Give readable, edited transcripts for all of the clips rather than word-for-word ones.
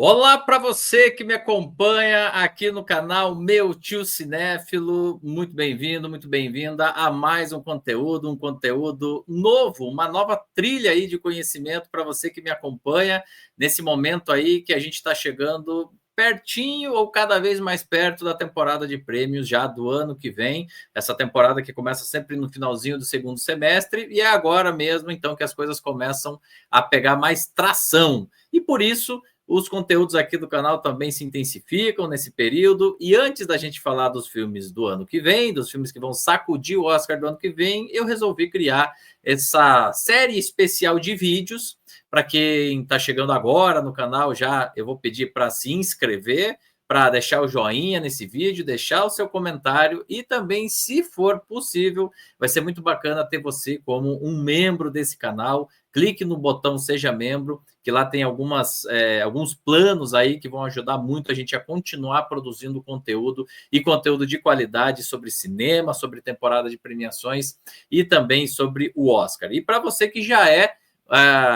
Olá para você que me acompanha aqui no canal Meu Tio Cinéfilo, muito bem-vindo, muito bem-vinda a mais um conteúdo novo, uma nova trilha aí de conhecimento para você que me acompanha nesse momento aí que a gente está chegando pertinho ou cada vez mais perto da temporada de prêmios já do ano que vem, essa temporada que começa sempre no finalzinho do segundo semestre e é agora mesmo então que as coisas começam a pegar mais tração. E por isso os conteúdos aqui do canal também se intensificam nesse período. E antes da gente falar dos filmes do ano que vem, dos filmes que vão sacudir o Oscar do ano que vem, eu resolvi criar essa série especial de vídeos. Para quem está chegando agora no canal, já eu vou pedir para se inscrever, para deixar o joinha nesse vídeo, deixar o seu comentário e também, se for possível, vai ser muito bacana ter você como um membro desse canal. Clique no botão Seja Membro, que lá tem alguns planos aí que vão ajudar muito a gente a continuar produzindo conteúdo e conteúdo de qualidade sobre cinema, sobre temporada de premiações e também sobre o Oscar. E para você que já é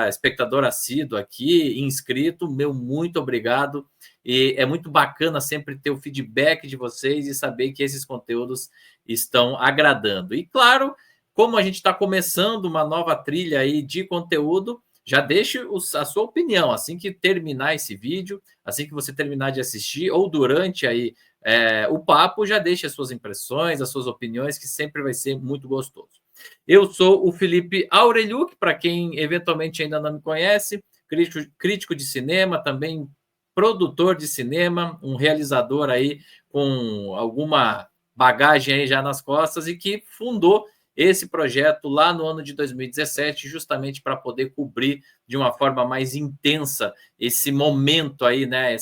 espectador assíduo aqui, inscrito, meu muito obrigado. E é muito bacana sempre ter o feedback de vocês e saber que esses conteúdos estão agradando. E claro, como a gente está começando uma nova trilha aí de conteúdo, já deixe a sua opinião assim que terminar esse vídeo, assim que você terminar de assistir ou durante aí o papo, já deixe as suas impressões, as suas opiniões, que sempre vai ser muito gostoso. Eu sou o Felipe Aureliuk, para quem eventualmente ainda não me conhece, crítico de cinema, também produtor de cinema, um realizador aí com alguma bagagem aí já nas costas e que fundou esse projeto lá no ano de 2017, justamente para poder cobrir de uma forma mais intensa esse momento aí, né?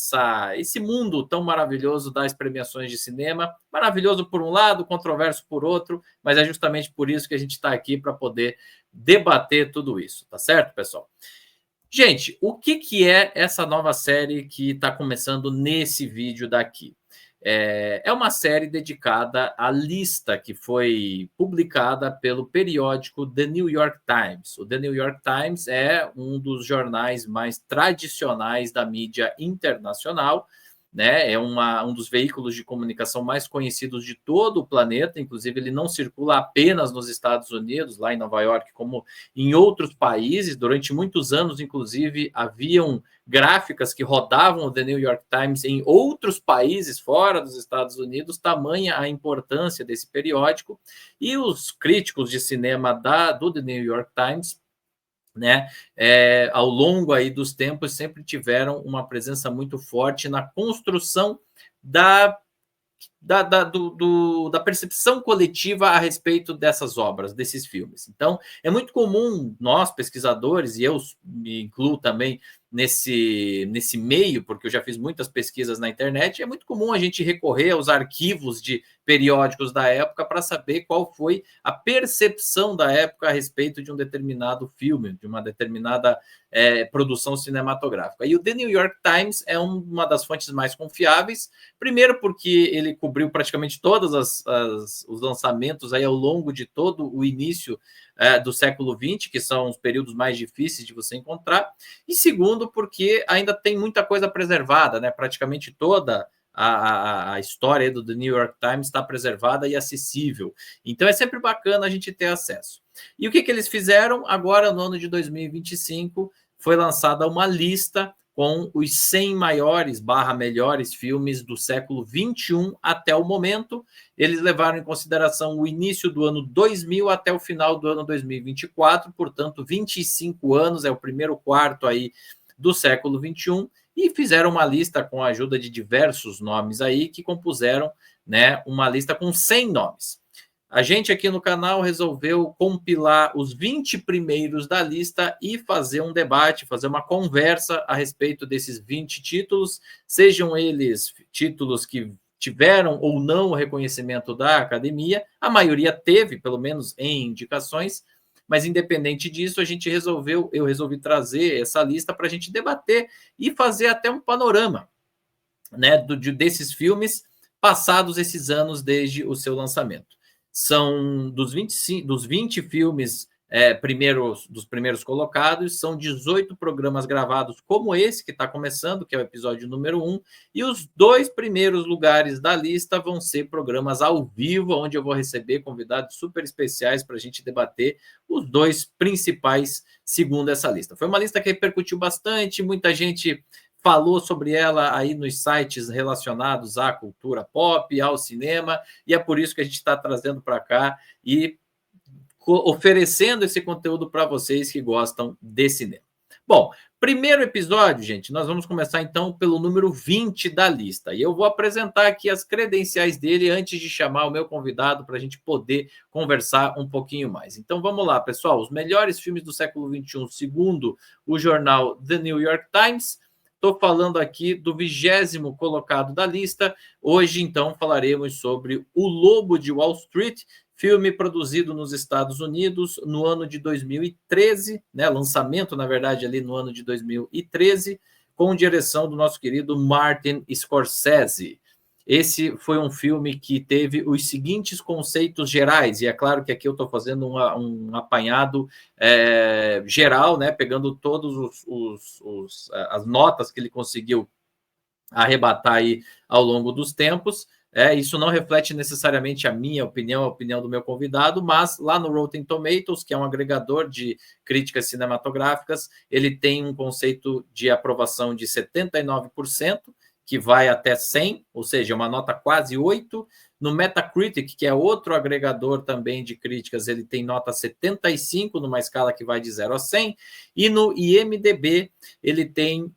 Esse mundo tão maravilhoso das premiações de cinema. Maravilhoso por um lado, controverso por outro, mas é justamente por isso que a gente está aqui para poder debater tudo isso, tá certo, pessoal? Gente, o que é essa nova série que está começando nesse vídeo daqui? É uma série dedicada à lista que foi publicada pelo periódico The New York Times. O The New York Times é um dos jornais mais tradicionais da mídia internacional, né? É um dos veículos de comunicação mais conhecidos de todo o planeta, inclusive ele não circula apenas nos Estados Unidos, lá em Nova York, como em outros países. Durante muitos anos, inclusive, haviam gráficas que rodavam o The New York Times em outros países fora dos Estados Unidos, tamanha a importância desse periódico. E os críticos de cinema do The New York Times, né, ao longo aí dos tempos, sempre tiveram uma presença muito forte na construção da da percepção coletiva a respeito dessas obras, desses filmes. Então, é muito comum nós, pesquisadores, e eu me incluo também nesse meio, porque eu já fiz muitas pesquisas na internet, é muito comum a gente recorrer aos arquivos de periódicos da época para saber qual foi a percepção da época a respeito de um determinado filme, de uma determinada produção cinematográfica. E o The New York Times é uma das fontes mais confiáveis, primeiro porque ele cobriu praticamente todos os lançamentos aí ao longo de todo o início do século XX, que são os períodos mais difíceis de você encontrar, e segundo porque ainda tem muita coisa preservada, né? Praticamente toda a história do The New York Times está preservada e acessível. Então é sempre bacana a gente ter acesso. E o que eles fizeram? Agora, no ano de 2025, foi lançada uma lista com os 100 maiores / melhores filmes do século 21 até o momento. Eles levaram em consideração o início do ano 2000 até o final do ano 2024, portanto, 25 anos, é o primeiro quarto aí do século 21, e fizeram uma lista com a ajuda de diversos nomes aí, que compuseram, né, uma lista com 100 nomes. A gente aqui no canal resolveu compilar os 20 primeiros da lista e fazer um debate, fazer uma conversa a respeito desses 20 títulos, sejam eles títulos que tiveram ou não o reconhecimento da academia, a maioria teve, pelo menos em indicações, mas independente disso, eu resolvi trazer essa lista para a gente debater e fazer até um panorama, né, desses filmes passados esses anos desde o seu lançamento. São dos 20 filmes dos primeiros colocados, são 18 programas gravados como esse que está começando, que é o episódio número 1, e os 2 primeiros lugares da lista vão ser programas ao vivo, onde eu vou receber convidados super especiais para a gente debater os 2 principais segundo essa lista. Foi uma lista que repercutiu bastante, muita gente falou sobre ela aí nos sites relacionados à cultura pop, ao cinema, e é por isso que a gente está trazendo para cá e oferecendo esse conteúdo para vocês que gostam de cinema. Bom, primeiro episódio, gente, nós vamos começar então pelo número 20 da lista. E eu vou apresentar aqui as credenciais dele antes de chamar o meu convidado para a gente poder conversar um pouquinho mais. Então vamos lá, pessoal. Os melhores filmes do século XXI, segundo o jornal The New York Times. Estou falando aqui do 20º colocado da lista. Hoje, então, falaremos sobre O Lobo de Wall Street, filme produzido nos Estados Unidos no ano de 2013, né? Lançamento, na verdade, ali no ano de 2013, com direção do nosso querido Martin Scorsese. Esse foi um filme que teve os seguintes conceitos gerais, e é claro que aqui eu estou fazendo um apanhado geral, né? Pegando todas as notas que ele conseguiu arrebatar aí ao longo dos tempos. Isso não reflete necessariamente a minha opinião, a opinião do meu convidado, mas lá no Rotten Tomatoes, que é um agregador de críticas cinematográficas, ele tem um conceito de aprovação de 79%, que vai até 100, ou seja, uma nota quase 8. No Metacritic, que é outro agregador também de críticas, ele tem nota 75, numa escala que vai de 0 a 100. E no IMDb, ele tem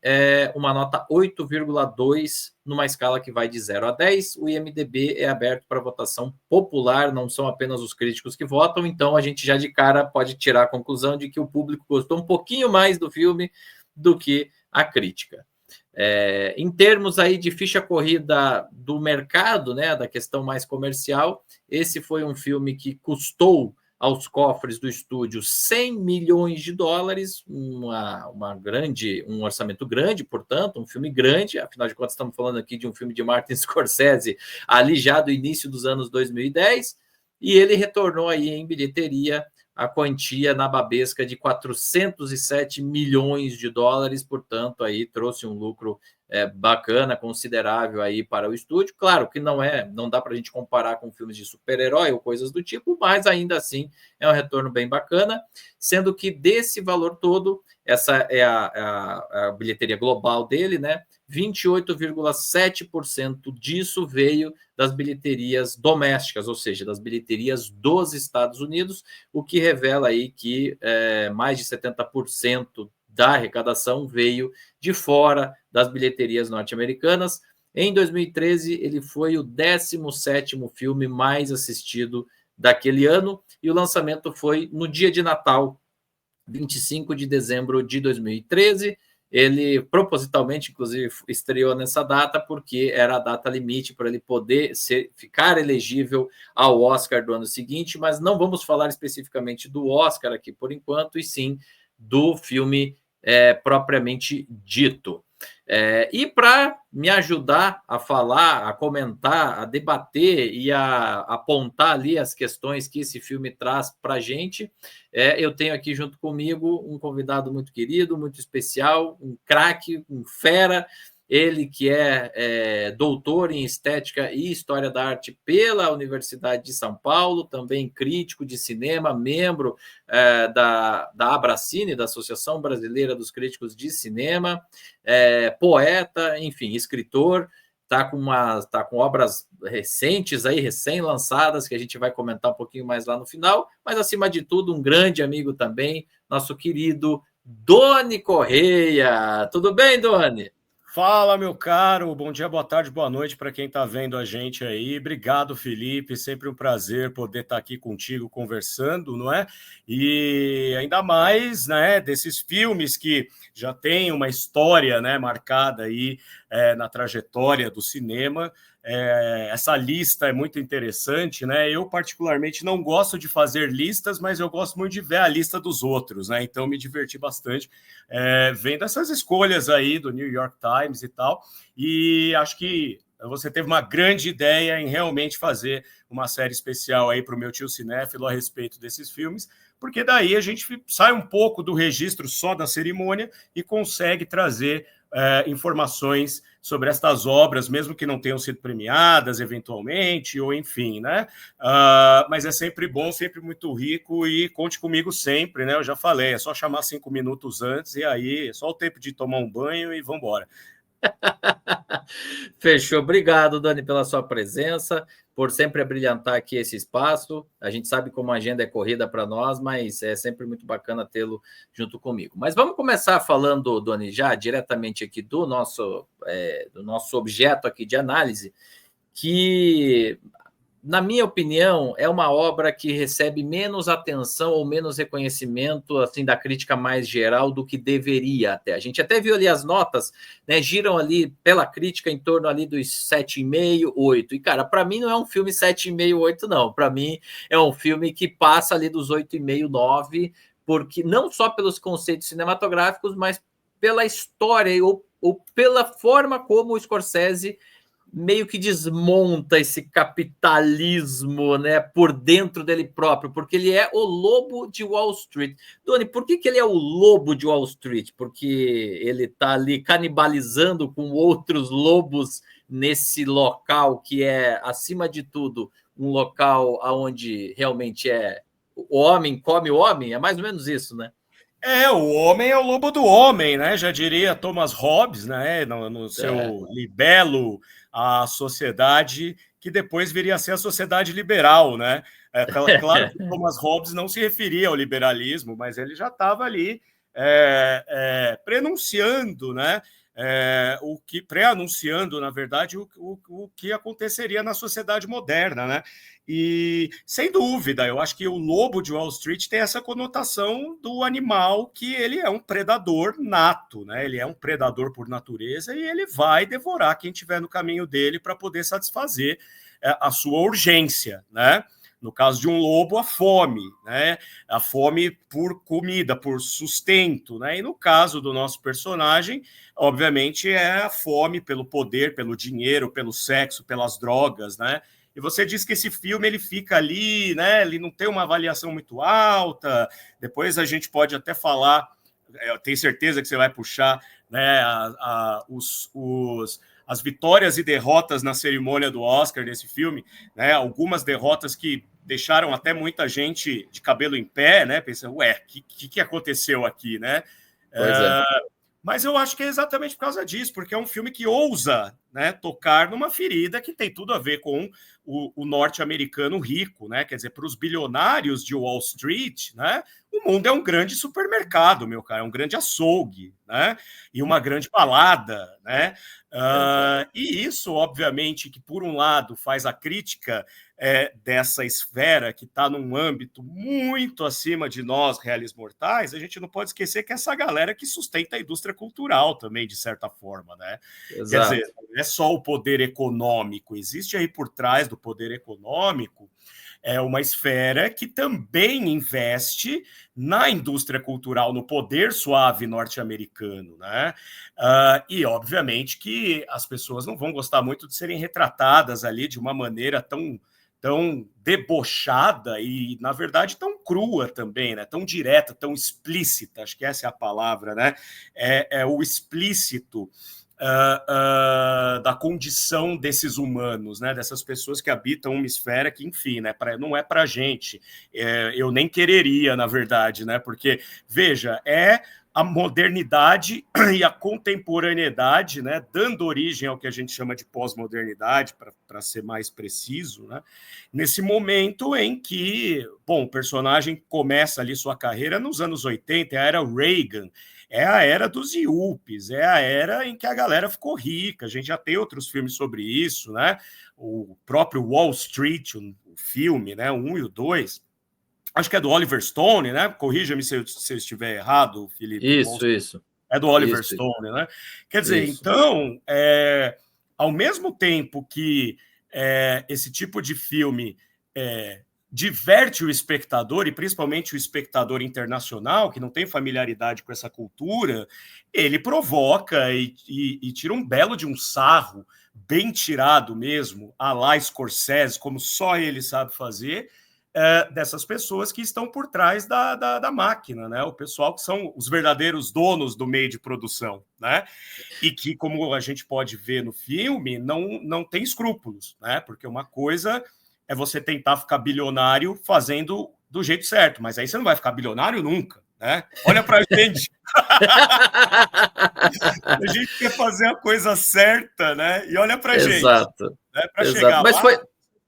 uma nota 8,2, numa escala que vai de 0 a 10. O IMDb é aberto para votação popular, não são apenas os críticos que votam, então a gente já de cara pode tirar a conclusão de que o público gostou um pouquinho mais do filme do que a crítica. Em termos aí de ficha corrida do mercado, né, da questão mais comercial, esse foi um filme que custou aos cofres do estúdio 100 milhões de dólares, um orçamento grande, portanto, um filme grande, afinal de contas estamos falando aqui de um filme de Martin Scorsese, ali já do início dos anos 2010, e ele retornou aí em bilheteria a quantia nababesca de 407 milhões de dólares, portanto, aí trouxe um lucro bacana, considerável aí para o estúdio. Claro que não dá para a gente comparar com filmes de super-herói ou coisas do tipo, mas ainda assim é um retorno bem bacana, sendo que desse valor todo, essa é a bilheteria global dele, né? 28,7% disso veio das bilheterias domésticas, ou seja, das bilheterias dos Estados Unidos, o que revela aí que mais de 70% da arrecadação veio de fora das bilheterias norte-americanas. Em 2013, ele foi o 17º filme mais assistido daquele ano, e o lançamento foi no dia de Natal, 25 de dezembro de 2013. Ele propositalmente, inclusive, estreou nessa data porque era a data limite para ele poder ficar elegível ao Oscar do ano seguinte, mas não vamos falar especificamente do Oscar aqui por enquanto, e sim do filme propriamente dito. E para me ajudar a falar, a comentar, a debater e a apontar ali as questões que esse filme traz para a gente, eu tenho aqui junto comigo um convidado muito querido, muito especial, um craque, um fera, ele que é doutor em Estética e História da Arte pela Universidade de São Paulo, também crítico de cinema, membro da Abracine, da Associação Brasileira dos Críticos de Cinema, poeta, enfim, escritor, tá com obras recentes aí, recém-lançadas, que a gente vai comentar um pouquinho mais lá no final, mas acima de tudo, um grande amigo também, nosso querido Doni Correia. Tudo bem, Doni? Fala, meu caro, bom dia, boa tarde, boa noite para quem está vendo a gente aí. Obrigado, Felipe, sempre um prazer poder estar aqui contigo conversando, não é? E ainda mais, né, desses filmes que já têm uma história, né, marcada aí na trajetória do cinema. Essa lista é muito interessante, né? Eu particularmente não gosto de fazer listas, mas eu gosto muito de ver a lista dos outros, né? Então me diverti bastante vendo essas escolhas aí do New York Times e tal, e acho que você teve uma grande ideia em realmente fazer uma série especial aí para o meu tio cinéfilo a respeito desses filmes, porque daí a gente sai um pouco do registro só da cerimônia e consegue trazer informações sobre estas obras, mesmo que não tenham sido premiadas eventualmente, ou enfim, né? Mas é sempre bom, sempre muito rico, e conte comigo sempre, né? Eu já falei, é só chamar 5 minutos antes, e aí é só o tempo de tomar um banho e vamos embora. Fechou. Obrigado, Dani, pela sua presença, por sempre abrilhantar aqui esse espaço. A gente sabe como a agenda é corrida para nós, mas é sempre muito bacana tê-lo junto comigo. Mas vamos começar falando, Dani, já diretamente aqui do nosso objeto aqui de análise, que, na minha opinião, é uma obra que recebe menos atenção ou menos reconhecimento assim da crítica mais geral do que deveria até. A gente até viu ali as notas, né, giram ali pela crítica em torno ali dos 7,5, 8. E, cara, para mim não é um filme 7,5, 8, não. Para mim é um filme que passa ali dos 8,5, 9, porque não só pelos conceitos cinematográficos, mas pela história ou pela forma como o Scorsese meio que desmonta esse capitalismo, né, por dentro dele próprio, porque ele é o lobo de Wall Street. Doni, por que ele é o lobo de Wall Street? Porque ele está ali canibalizando com outros lobos nesse local que é, acima de tudo, um local onde realmente o homem come o homem? É mais ou menos isso, né? O homem é o lobo do homem, né? Já diria Thomas Hobbes, né? No seu Libelo, a sociedade que depois viria a ser a sociedade liberal, né? Claro que Thomas Hobbes não se referia ao liberalismo, mas ele já estava ali prenunciando, né? Pré-anunciando, na verdade, o que aconteceria na sociedade moderna, né? E, sem dúvida, eu acho que o lobo de Wall Street tem essa conotação do animal, que ele é um predador nato, né? Ele é um predador por natureza e ele vai devorar quem estiver no caminho dele para poder satisfazer a sua urgência, né? No caso de um lobo, a fome, né? A fome por comida, por sustento, né? E no caso do nosso personagem, obviamente, é a fome pelo poder, pelo dinheiro, pelo sexo, pelas drogas, né? E você diz que esse filme ele fica ali, né? Ele não tem uma avaliação muito alta. Depois a gente pode até falar, eu tenho certeza que você vai puxar, né, as vitórias e derrotas na cerimônia do Oscar desse filme, né? Algumas derrotas que deixaram até muita gente de cabelo em pé, né? Pensando, o que aconteceu aqui, né? Pois é. Mas eu acho que é exatamente por causa disso, porque é um filme que ousa, né, tocar numa ferida que tem tudo a ver com o norte-americano rico, né? Quer dizer, para os bilionários de Wall Street, né, o mundo é um grande supermercado, meu cara, é um grande açougue, né? E uma grande balada, né? E isso, obviamente, que por um lado faz a crítica dessa esfera que está num âmbito muito acima de nós, réis mortais. A gente não pode esquecer que essa galera que sustenta a indústria cultural também, de certa forma, né? Exato. Quer dizer, não é só o poder econômico, existe aí por trás do poder econômico uma esfera que também investe na indústria cultural, no poder suave norte-americano, né? E, obviamente, que as pessoas não vão gostar muito de serem retratadas ali de uma maneira tão debochada e, na verdade, tão crua também, né? Tão direta, tão explícita, acho que essa é a palavra, né? É o explícito da condição desses humanos, né? Dessas pessoas que habitam uma esfera que, enfim, né? Não é para a gente. Eu nem quereria, na verdade, né? Porque, veja, a modernidade e a contemporaneidade, né, dando origem ao que a gente chama de pós-modernidade, para ser mais preciso, né, nesse momento em que, bom, o personagem começa ali sua carreira nos anos 80, é a era Reagan, é a era dos yuppies, é a era em que a galera ficou rica, a gente já tem outros filmes sobre isso, né, o próprio Wall Street, o filme, né, o 1 e o 2, acho que é do Oliver Stone, né? Corrija-me se eu estiver errado, Felipe. Isso. É do Oliver Stone, né? Quer dizer, então, ao mesmo tempo que esse tipo de filme diverte o espectador, e principalmente o espectador internacional, que não tem familiaridade com essa cultura, ele provoca e tira um belo de um sarro, bem tirado mesmo, à la Scorsese, como só ele sabe fazer, dessas pessoas que estão por trás da máquina, né? O pessoal que são os verdadeiros donos do meio de produção, né? E que, como a gente pode ver no filme, não tem escrúpulos, né? Porque uma coisa é você tentar ficar bilionário fazendo do jeito certo, mas aí você não vai ficar bilionário nunca, né? Olha pra gente. A gente quer fazer a coisa certa, né? E olha pra gente. Exato. Né? Para Exato. chegar Mas lá, foi...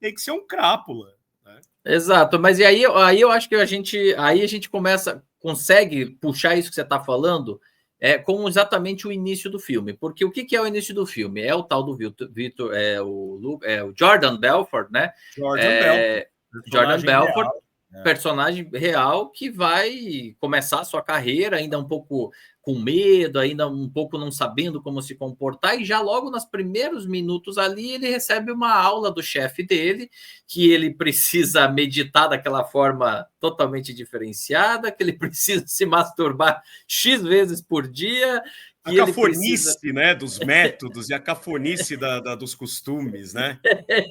tem que ser um crápula. Né? Exato. Mas e aí eu acho que a gente consegue puxar isso que você está falando como exatamente o início do filme. Porque o que é o início do filme? É o tal do Victor, o Jordan Belfort, né? Jordan Belfort. Jordan Belfort, personagem real que vai começar a sua carreira ainda um pouco com medo, ainda um pouco não sabendo como se comportar, e já logo nos primeiros minutos ali ele recebe uma aula do chefe dele, que ele precisa meditar daquela forma totalmente diferenciada, que ele precisa se masturbar X vezes por dia, a cafonice, né, dos métodos e a cafonice dos costumes, né?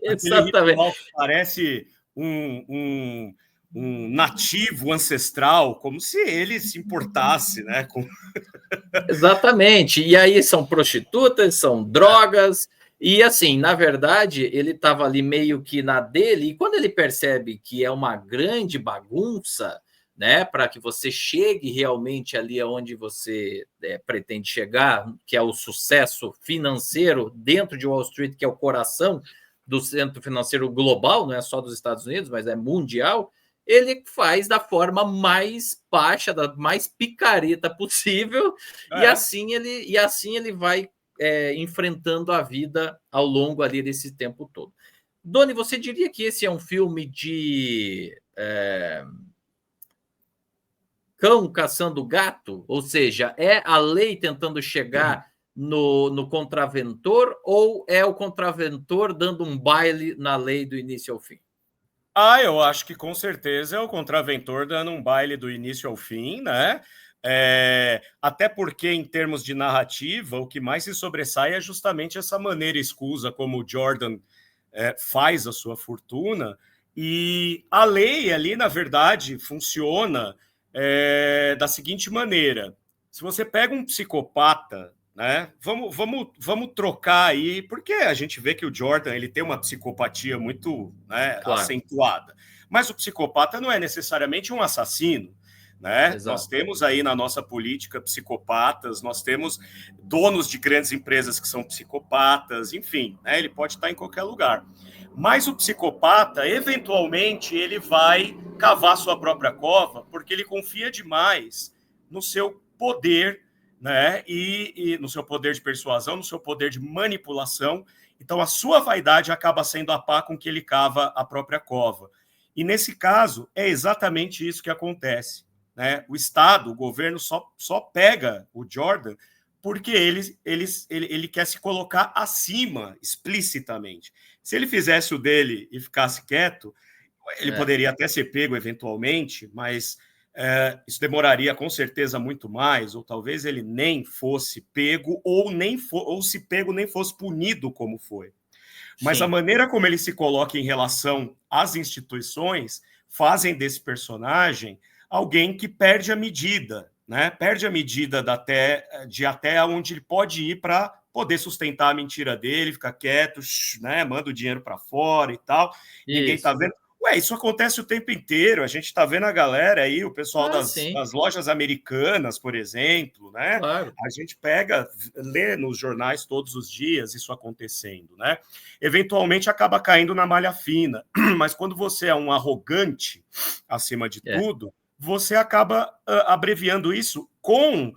Aquele ritual que parece um nativo ancestral, como se ele se importasse, né? Exatamente. E aí são prostitutas, são drogas, e assim, na verdade, ele estava ali meio que na dele, e quando ele percebe que é uma grande bagunça, né, para que você chegue realmente ali aonde você pretende chegar, que é o sucesso financeiro dentro de Wall Street, que é o coração do centro financeiro global, não é só dos Estados Unidos, mas é mundial, ele faz da forma mais baixa, da mais picareta possível, e assim ele vai enfrentando a vida ao longo ali desse tempo todo. Doni, você diria que esse é um filme de cão caçando gato? Ou seja, é a lei tentando chegar no contraventor, ou é o contraventor dando um baile na lei do início ao fim? Eu acho que com certeza é o contraventor dando um baile do início ao fim, né? Até porque, em termos de narrativa, o que mais se sobressai é justamente essa maneira escusa como o Jordan faz a sua fortuna. E a lei ali, na verdade, funciona da seguinte maneira: se você pega um psicopata, né? Vamos trocar aí, porque a gente vê que o Jordan ele tem uma psicopatia muito, né, claro, acentuada. Mas o psicopata não é necessariamente um assassino. Né? Nós temos aí na nossa política psicopatas, nós temos donos de grandes empresas que são psicopatas, enfim, né? Ele pode estar em qualquer lugar. Mas o psicopata, eventualmente, ele vai cavar sua própria cova porque ele confia demais no seu poder, né? E no seu poder de persuasão, no seu poder de manipulação. Então, a sua vaidade acaba sendo a pá com que ele cava a própria cova. E, nesse caso, é exatamente isso que acontece. Né? O Estado, o governo, só pega o Jordan porque ele quer se colocar acima, explicitamente. Se ele fizesse o dele e ficasse quieto, ele poderia até ser pego eventualmente, mas isso demoraria com certeza muito mais, ou talvez ele nem fosse pego, ou se pego nem fosse punido como foi. Mas a maneira como ele se coloca em relação às instituições fazem desse personagem alguém que perde a medida, né? Perde a medida de até onde ele pode ir para poder sustentar a mentira dele, ficar quieto, né? Manda o dinheiro para fora e tal. Isso. Ninguém está vendo. Isso acontece o tempo inteiro. A gente está vendo a galera aí, o pessoal das lojas americanas, por exemplo, né? Claro. A gente lê nos jornais todos os dias isso acontecendo, né? Eventualmente acaba caindo na malha fina, mas quando você é um arrogante acima de tudo, você acaba abreviando isso com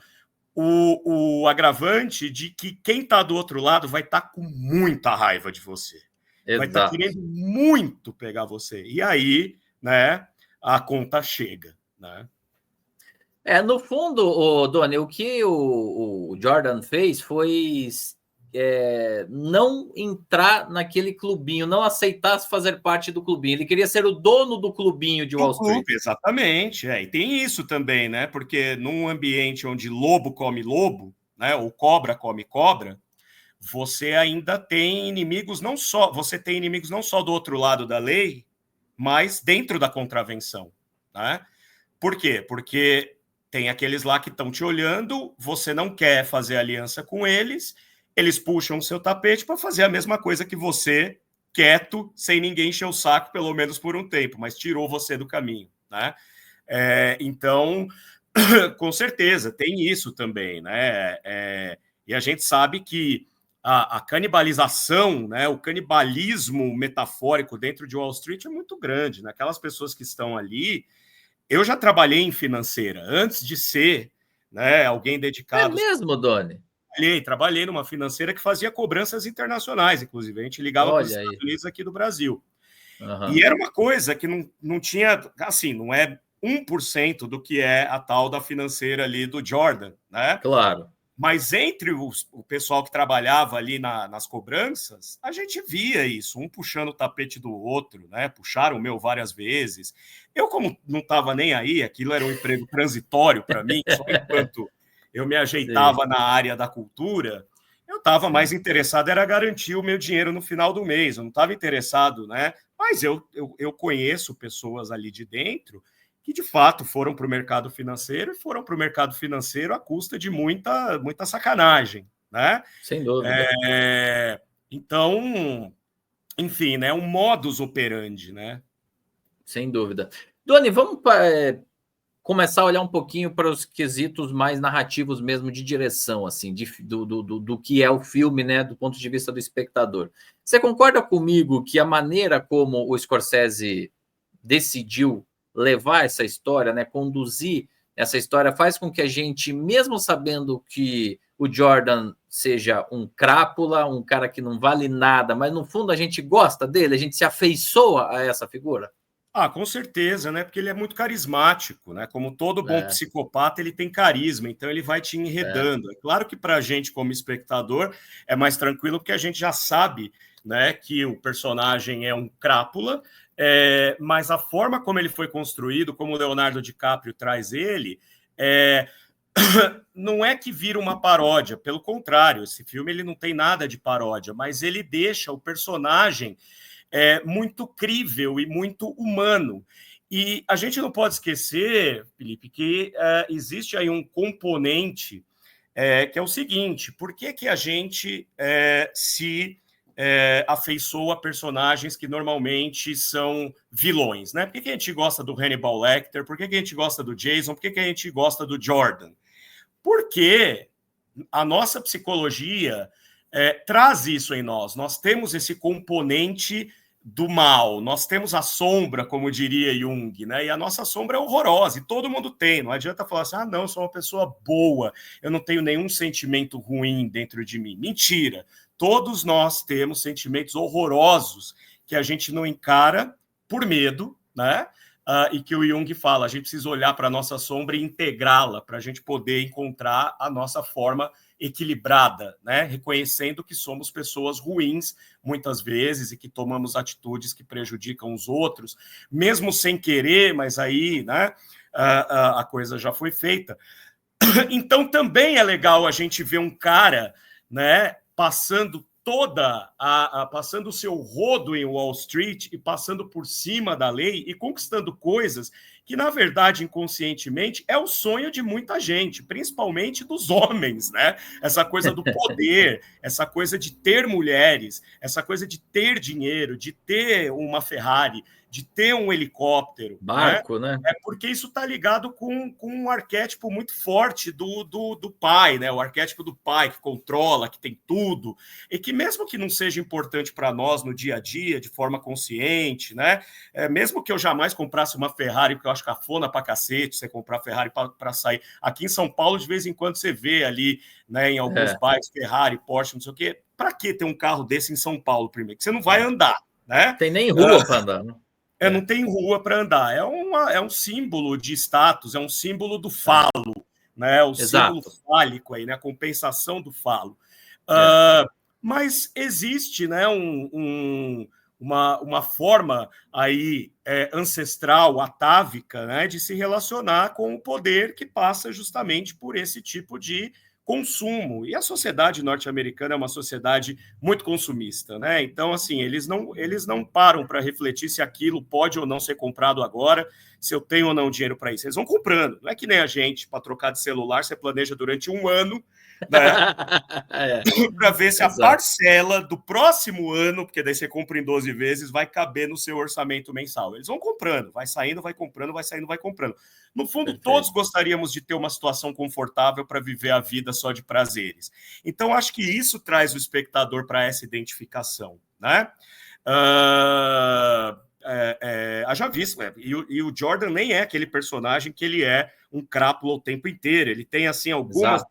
o agravante de que quem está do outro lado vai estar com muita raiva de você. Exato. Vai estar querendo muito pegar você. E aí, né, a conta chega, né? No fundo, Doni, o que o Jordan fez foi não entrar naquele clubinho, não aceitar fazer parte do clubinho. Ele queria ser o dono do clubinho de Wall Street. Exatamente. E tem isso também, né? Porque num ambiente onde lobo come lobo, né, ou cobra come cobra, você ainda tem inimigos não só do outro lado da lei, mas dentro da contravenção, né? Por quê? Porque tem aqueles lá que estão te olhando, você não quer fazer aliança com eles, eles puxam o seu tapete para fazer a mesma coisa que você, quieto, sem ninguém encher o saco, pelo menos por um tempo, mas tirou você do caminho, né? Então, com certeza, tem isso também, né? E a gente sabe que a canibalização, né, o canibalismo metafórico dentro de Wall Street é muito grande, né? Aquelas pessoas que estão ali. Eu já trabalhei em financeira, antes de ser, né, alguém É dedicado. mesmo, Doni? Trabalhei numa financeira que fazia cobranças internacionais, inclusive. A gente ligava para os Olha Estados aí. Unidos aqui do Brasil. E Uhum. era uma coisa que não tinha, assim, não é 1% do que é a tal da financeira ali do Jordan, né? Claro. Mas entre o pessoal que trabalhava ali nas cobranças, a gente via isso, um puxando o tapete do outro, né? Puxaram o meu várias vezes. Eu, como não estava nem aí, aquilo era um emprego transitório para mim, só enquanto eu me Sim, ajeitava na área da cultura, eu estava mais sim. interessado, era garantir o meu dinheiro no final do mês, eu não estava interessado, né? Mas eu conheço pessoas ali de dentro que de fato foram para o mercado financeiro e foram para o mercado financeiro à custa de muita sacanagem, né? Sem dúvida. Então, enfim, né? Um modus operandi, né? Sem dúvida. Doni, vamos começar a olhar um pouquinho para os quesitos mais narrativos mesmo de direção, assim, do que é o filme, né, do ponto de vista do espectador. Você concorda comigo que a maneira como o Scorsese decidiu levar essa história, né, conduzir essa história, faz com que a gente, mesmo sabendo que o Jordan seja um crápula, um cara que não vale nada, mas no fundo a gente gosta dele, a gente se afeiçoa a essa figura? Ah, com certeza, né? Porque ele é muito carismático, né? Como todo bom É, psicopata, ele tem carisma, então ele vai te é, enredando. É claro que para a gente, como espectador, é mais tranquilo, porque a gente já sabe, né, que o personagem é um crápula, mas a forma como ele foi construído, como o Leonardo DiCaprio traz ele, é, não é que vira uma paródia, pelo contrário, esse filme ele não tem nada de paródia, mas ele deixa o personagem muito crível e muito humano. E a gente não pode esquecer, Felipe, que existe aí um componente que é o seguinte: por que a gente se afeiçoa a personagens que normalmente são vilões, né? Por que a gente gosta do Hannibal Lecter? Por que a gente gosta do Jason? Por que a gente gosta do Jordan? Porque a nossa psicologia traz isso em nós. Nós temos esse componente do mal, nós temos a sombra, como diria Jung, né? E a nossa sombra é horrorosa, e todo mundo tem. Não adianta falar assim, não, eu sou uma pessoa boa, eu não tenho nenhum sentimento ruim dentro de mim. Mentira. Todos nós temos sentimentos horrorosos que a gente não encara por medo, né? E que o Jung fala, a gente precisa olhar para a nossa sombra e integrá-la para a gente poder encontrar a nossa forma equilibrada, né? Reconhecendo que somos pessoas ruins muitas vezes e que tomamos atitudes que prejudicam os outros, mesmo sem querer, mas aí, né, a coisa já foi feita. Então também é legal a gente ver um cara, né, passando passando o seu rodo em Wall Street e passando por cima da lei e conquistando coisas que, na verdade, inconscientemente, é o sonho de muita gente, principalmente dos homens, né? Essa coisa do poder, essa coisa de ter mulheres, essa coisa de ter dinheiro, de ter uma Ferrari, de ter um helicóptero, né? barco, né? Porque isso está ligado com um arquétipo muito forte do pai, né? O arquétipo do pai que controla, que tem tudo, e que mesmo que não seja importante para nós no dia a dia, de forma consciente, né? Mesmo que eu jamais comprasse uma Ferrari, porque eu acho cafona pra cacete você comprar Ferrari para sair. Aqui em São Paulo, de vez em quando, você vê ali, né, em alguns bairros, Ferrari, Porsche, não sei o quê. Para que ter um carro desse em São Paulo, primeiro? Que você não vai andar, né? Tem nem rua para andar, né? Não tem rua para andar. É um símbolo de status, é um símbolo do É, falo, né? O símbolo exato. fálico aí, né? A compensação do falo. É. Mas existe, né, uma forma aí ancestral, atávica, né, de se relacionar com o poder que passa justamente por esse tipo de consumo. E a sociedade norte-americana é uma sociedade muito consumista, né? Então, assim, eles não param para refletir se aquilo pode ou não ser comprado agora, se eu tenho ou não dinheiro para isso. Eles vão comprando. Não é que nem a gente, para trocar de celular, você planeja durante um ano, né? Para ver se a parcela do próximo ano, porque daí você compra em 12 vezes, vai caber no seu orçamento mensal. Eles vão comprando, vai saindo, vai comprando, vai saindo, vai comprando. No fundo, perfeito, todos gostaríamos de ter uma situação confortável para viver a vida só de prazeres. Então, acho que isso traz o espectador para essa identificação, né? Haja visto, e o Jordan nem é aquele personagem que ele é um crápula o tempo inteiro. Ele tem, assim, algumas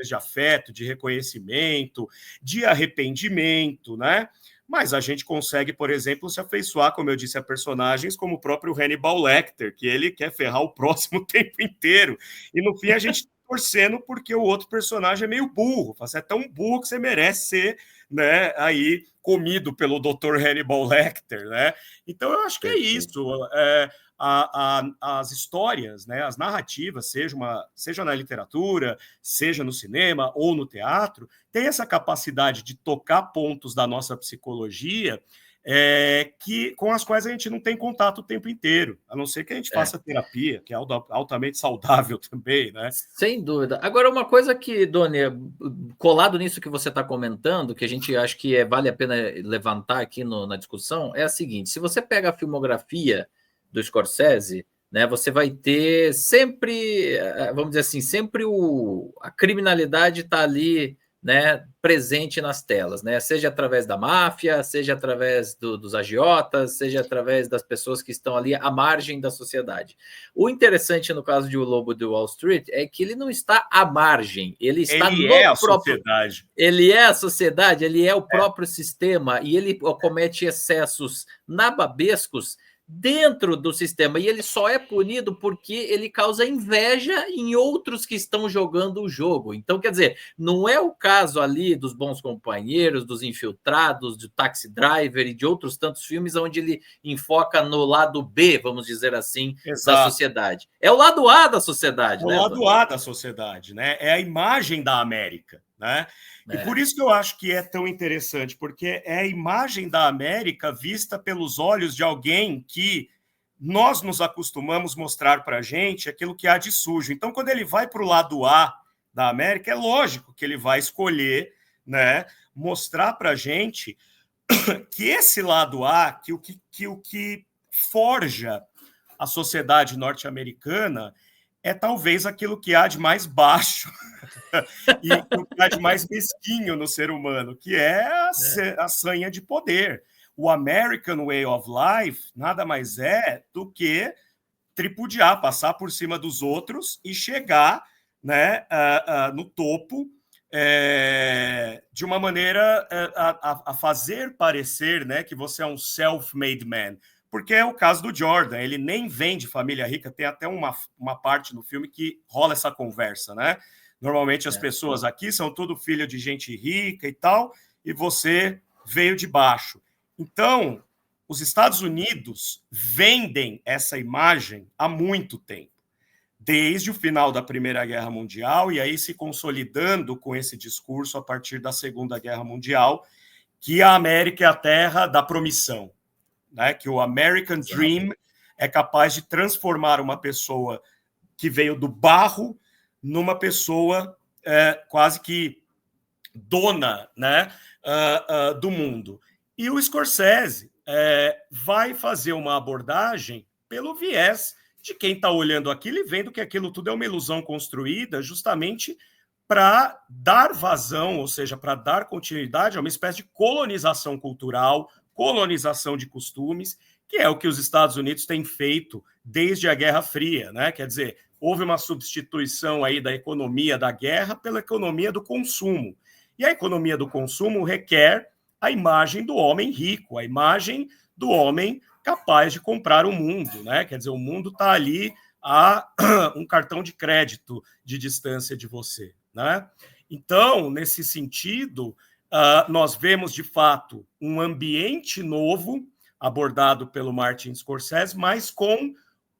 de afeto, de reconhecimento, de arrependimento, né? Mas a gente consegue, por exemplo, se afeiçoar, como eu disse, a personagens como o próprio Hannibal Lecter, que ele quer ferrar o próximo o tempo inteiro. E no fim a gente torcendo porque o outro personagem é meio burro. Você é tão burro que você merece ser, né, aí comido pelo Dr. Hannibal Lecter, né? Então eu acho que é isso. As histórias, né, as narrativas, seja na literatura, seja no cinema ou no teatro, tem essa capacidade de tocar pontos da nossa psicologia com as quais a gente não tem contato o tempo inteiro, a não ser que a gente faça terapia, que é altamente saudável também, né? Sem dúvida. Agora, uma coisa que, Doni, colado nisso que você está comentando, que a gente acha que vale a pena levantar aqui na discussão, é a seguinte: se você pega a filmografia do Scorsese, né, você vai ter sempre, vamos dizer assim, sempre a criminalidade está ali, né, presente nas telas, né, seja através da máfia, seja através dos agiotas, seja através das pessoas que estão ali à margem da sociedade. O interessante no caso de O Lobo de Wall Street é que ele não está à margem, ele está no próprio... sociedade. Ele é a sociedade, ele é o próprio sistema, e ele comete excessos nababescos dentro do sistema, e ele só é punido porque ele causa inveja em outros que estão jogando o jogo. Então, quer dizer, não é o caso ali dos Bons Companheiros, dos Infiltrados, do Taxi Driver e de outros tantos filmes onde ele enfoca no lado B, vamos dizer assim, da sociedade. É o lado A da sociedade, né? É o lado A da sociedade, né? É a imagem da América, né? E por isso que eu acho que é tão interessante, porque é a imagem da América vista pelos olhos de alguém que nós nos acostumamos mostrar para a gente aquilo que há de sujo. Então, quando ele vai para o lado A da América, é lógico que ele vai escolher, né, mostrar para a gente que esse lado A, que o que forja a sociedade norte-americana é talvez aquilo que há de mais baixo e o que há de mais mesquinho no ser humano, que é a sanha de poder. O American Way of Life nada mais é do que tripudiar, passar por cima dos outros e chegar, né, no topo de uma maneira a fazer parecer, né, que você é um self-made man. Porque é o caso do Jordan, ele nem vem de família rica, tem até uma parte no filme que rola essa conversa, né? Normalmente as pessoas aqui são tudo filho de gente rica e tal, e você veio de baixo. Então, os Estados Unidos vendem essa imagem há muito tempo, desde o final da Primeira Guerra Mundial, e aí se consolidando com esse discurso a partir da Segunda Guerra Mundial, que a América é a terra da promissão, né? Que o American Dream é capaz de transformar uma pessoa que veio do barro numa pessoa quase que dona, né, do mundo. E o Scorsese vai fazer uma abordagem pelo viés de quem está olhando aquilo e vendo que aquilo tudo é uma ilusão construída justamente para dar vazão, ou seja, para dar continuidade a uma espécie de colonização cultural, colonização de costumes, que é o que os Estados Unidos têm feito desde a Guerra Fria, né? Quer dizer, houve uma substituição aí da economia da guerra pela economia do consumo. E a economia do consumo requer a imagem do homem rico, a imagem do homem capaz de comprar o mundo, né? Quer dizer, o mundo está ali a um cartão de crédito de distância de você, né? Então, nesse sentido, nós vemos, de fato, um ambiente novo abordado pelo Martin Scorsese, mas com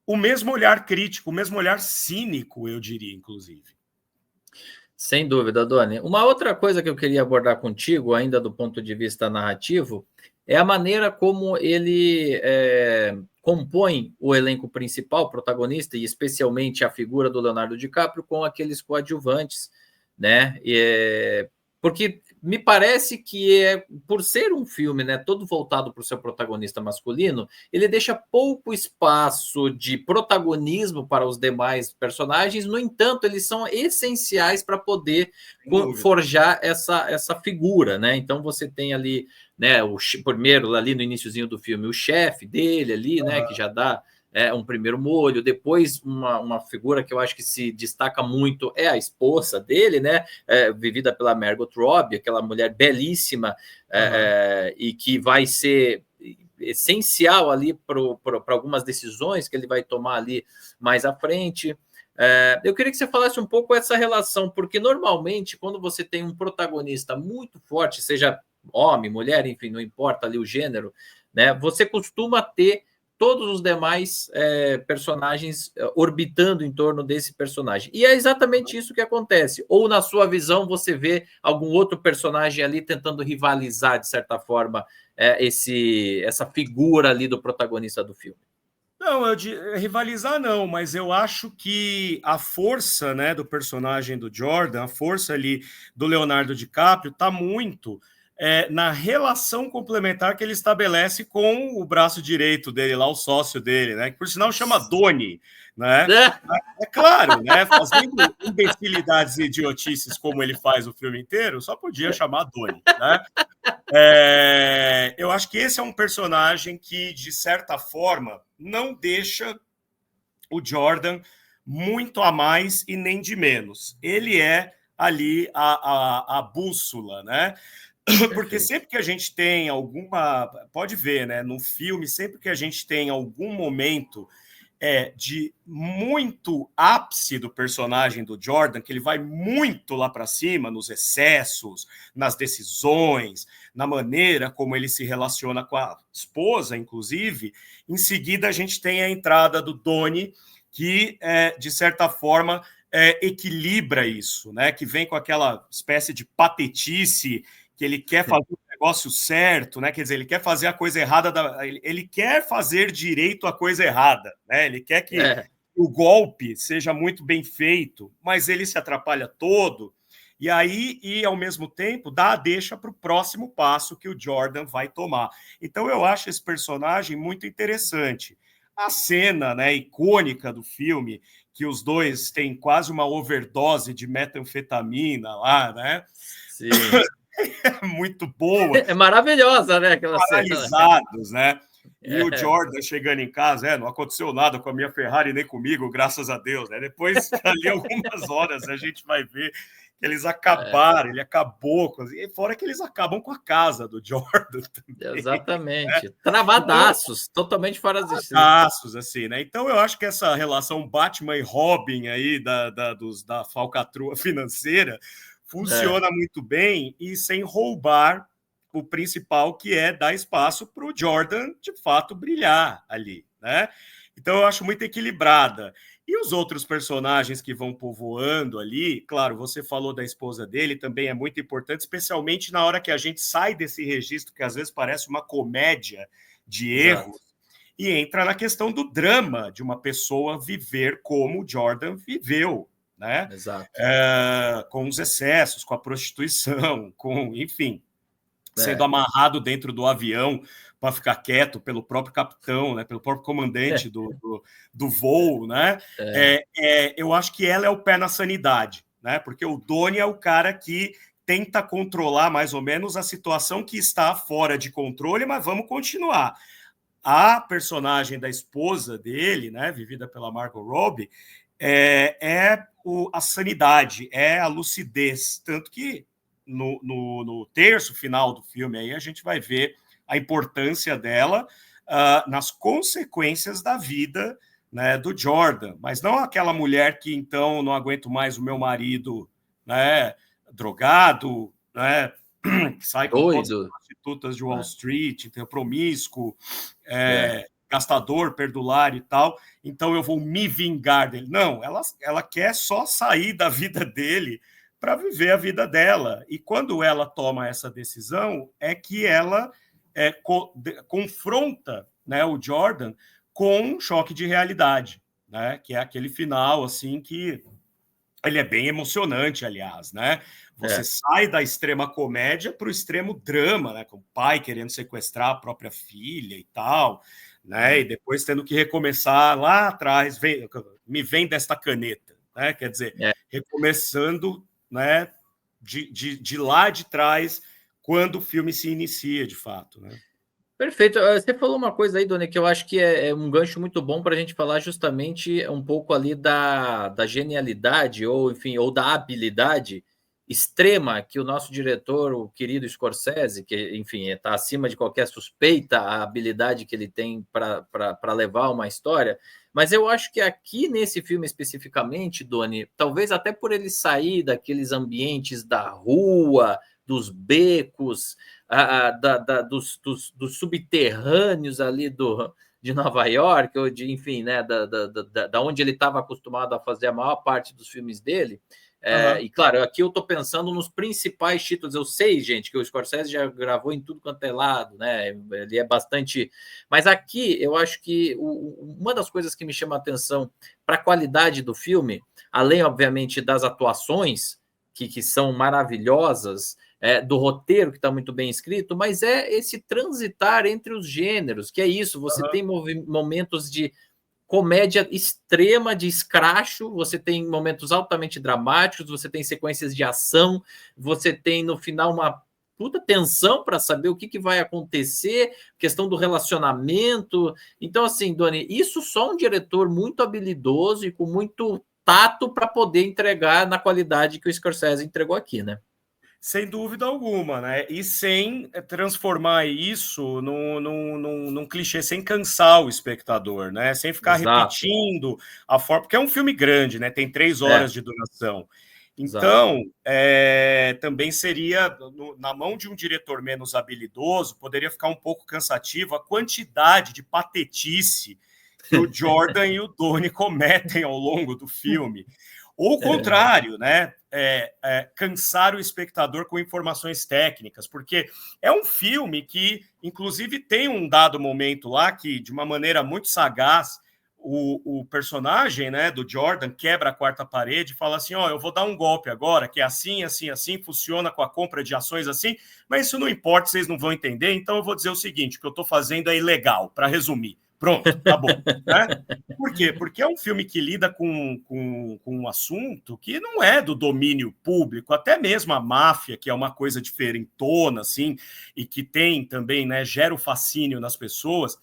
o mesmo olhar crítico, o mesmo olhar cínico, eu diria, inclusive. Sem dúvida, Doni. Uma outra coisa que eu queria abordar contigo, ainda do ponto de vista narrativo, é a maneira como ele compõe o elenco principal, protagonista, e especialmente a figura do Leonardo DiCaprio com aqueles coadjuvantes, né? Porque me parece que por ser um filme, né, todo voltado para o seu protagonista masculino, ele deixa pouco espaço de protagonismo para os demais personagens. No entanto, eles são essenciais para poder forjar essa figura, né? Então você tem ali, né, primeiro ali no iniciozinho do filme, o chefe dele ali, né, que já dá um primeiro molho. Depois uma figura que eu acho que se destaca muito é a esposa dele, né, vivida pela Margot Robbie, aquela mulher belíssima, e que vai ser essencial ali para algumas decisões que ele vai tomar ali mais à frente. Eu queria que você falasse um pouco essa relação, porque normalmente quando você tem um protagonista muito forte, seja homem, mulher, enfim, não importa ali o gênero, né, você costuma ter todos os demais personagens orbitando em torno desse personagem. E é exatamente isso que acontece. Ou, na sua visão, você vê algum outro personagem ali tentando rivalizar, de certa forma, essa figura ali do protagonista do filme? Não, rivalizar não, mas eu acho que a força, né, do personagem do Jordan, a força ali do Leonardo DiCaprio, está muito na relação complementar que ele estabelece com o braço direito dele, lá o sócio dele, né, que por sinal chama Doni, né? É claro, né? Fazendo imbecilidades e idiotices como ele faz o filme inteiro, só podia chamar Doni, né? Eu acho que esse é um personagem que, de certa forma, não deixa o Jordan muito a mais e nem de menos. Ele é ali a bússola, né? Porque sempre que a gente tem alguma... Pode ver, né? No filme, sempre que a gente tem algum momento de muito ápice do personagem do Jordan, que ele vai muito lá para cima, nos excessos, nas decisões, na maneira como ele se relaciona com a esposa, inclusive. Em seguida, a gente tem a entrada do Doni, que, de certa forma, equilibra isso, né? Que vem com aquela espécie de patetice, que ele quer fazer o negócio certo, né? Quer dizer, ele quer fazer a coisa errada, ele quer fazer direito a coisa errada, né? Ele quer que o golpe seja muito bem feito, mas ele se atrapalha todo, e ao mesmo tempo dá a deixa para o próximo passo que o Jordan vai tomar. Então eu acho esse personagem muito interessante. A cena, né, icônica do filme, que os dois têm quase uma overdose de metanfetamina lá, né? Sim. É muito boa. É maravilhosa, né? Aquela paralisados, cena. Né? E o Jordan chegando em casa, não aconteceu nada com a minha Ferrari nem comigo, graças a Deus. Né? Depois, ali algumas horas, a gente vai ver que eles acabaram, ele acabou, e fora que eles acabam com a casa do Jordan também. Exatamente. Né? Travadaços, então, totalmente fora de si. Assim, né? Então eu acho que essa relação Batman e Robin aí da falcatrua financeira funciona muito bem e sem roubar o principal, que é dar espaço para o Jordan, de fato, brilhar ali, né? Então eu acho muito equilibrada. E os outros personagens que vão povoando ali, claro, você falou da esposa dele, também é muito importante, especialmente na hora que a gente sai desse registro, que às vezes parece uma comédia de erros, e entra na questão do drama de uma pessoa viver como Jordan viveu, né? Exato. Com os excessos, com a prostituição, enfim, sendo amarrado dentro do avião para ficar quieto pelo próprio capitão, né, pelo próprio comandante do voo, né? Eu acho que ela é o pé na sanidade, né? Porque o Doni é o cara que tenta controlar mais ou menos a situação que está fora de controle, mas vamos continuar. A personagem da esposa dele, né, vivida pela Margot Robbie, a sanidade, é a lucidez, tanto que no terço final do filme aí a gente vai ver a importância dela nas consequências da vida, né, do Jordan, mas não aquela mulher que então não aguento mais o meu marido, né, drogado, né, que sai com todas as prostitutas de Wall Street, promíscuo, gastador, perdulário e tal, então eu vou me vingar dele. Não, ela quer só sair da vida dele para viver a vida dela. E quando ela toma essa decisão, é que ela confronta, né, o Jordan com um choque de realidade, né, que é aquele final assim que ele é bem emocionante, aliás, né? Você sai da extrema comédia para o extremo drama, né? Com o pai querendo sequestrar a própria filha e tal, né? E depois tendo que recomeçar lá atrás, me vem desta caneta, né? Quer dizer, recomeçando, né? De lá de trás, quando o filme se inicia, de fato, né? Perfeito. Você falou uma coisa aí, Doni, que eu acho que é um gancho muito bom para a gente falar justamente um pouco ali da genialidade, ou enfim, ou da habilidade extrema que o nosso diretor, o querido Scorsese, que enfim está acima de qualquer suspeita a habilidade que ele tem para levar uma história. Mas eu acho que aqui nesse filme especificamente, Doni, talvez até por ele sair daqueles ambientes da rua, dos becos, dos subterrâneos ali de Nova York, ou de, enfim, né, da onde ele estava acostumado a fazer a maior parte dos filmes dele. E claro, aqui eu estou pensando nos principais títulos. Eu sei, gente, que o Scorsese já gravou em tudo quanto é lado, né? Ele é bastante. Mas aqui eu acho que uma das coisas que me chama a atenção para a qualidade do filme, além, obviamente, das atuações, que são maravilhosas, do roteiro que está muito bem escrito, mas é esse transitar entre os gêneros, que é isso, você tem momentos de comédia extrema, de escracho, você tem momentos altamente dramáticos, você tem sequências de ação, você tem no final uma puta tensão para saber o que vai acontecer, questão do relacionamento. Então, assim, Doni, isso só um diretor muito habilidoso e com muito tato para poder entregar na qualidade que o Scorsese entregou aqui, né? Sem dúvida alguma, né? E sem transformar isso num clichê, sem cansar o espectador, né? Sem ficar Exato. repetindo a forma, porque é um filme grande, né? Tem 3 horas de duração. Exato. Então, também seria, na mão de um diretor menos habilidoso, poderia ficar um pouco cansativo a quantidade de patetice que o Jordan e o Donnie cometem ao longo do filme. Ou o contrário, né? Cansar o espectador com informações técnicas, porque é um filme que, inclusive, tem um dado momento lá que, de uma maneira muito sagaz, o personagem, né, do Jordan quebra a quarta parede e fala assim: ó, eu vou dar um golpe agora, que é assim, assim, assim, funciona com a compra de ações assim, mas isso não importa, vocês não vão entender, então eu vou dizer o seguinte: o que eu estou fazendo é ilegal, para resumir. Pronto, acabou. Né? Por quê? Porque é um filme que lida com um assunto que não é do domínio público, até mesmo a máfia, que é uma coisa diferentona, assim, e que tem também, né, gera o fascínio nas pessoas,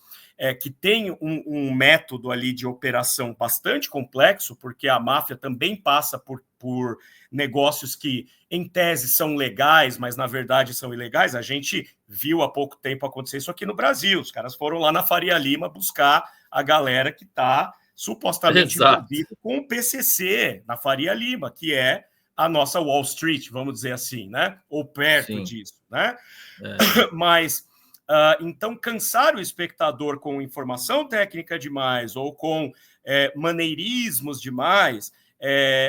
que tem um método ali de operação bastante complexo, porque a máfia também passa por negócios que, em tese, são legais, mas na verdade são ilegais. A gente viu há pouco tempo acontecer isso aqui no Brasil. Os caras foram lá na Faria Lima buscar a galera que está supostamente envolvida com o PCC na Faria Lima, que é a nossa Wall Street, vamos dizer assim, né? Ou perto disso, né? Mas então, cansar o espectador com informação técnica demais ou com maneirismos demais,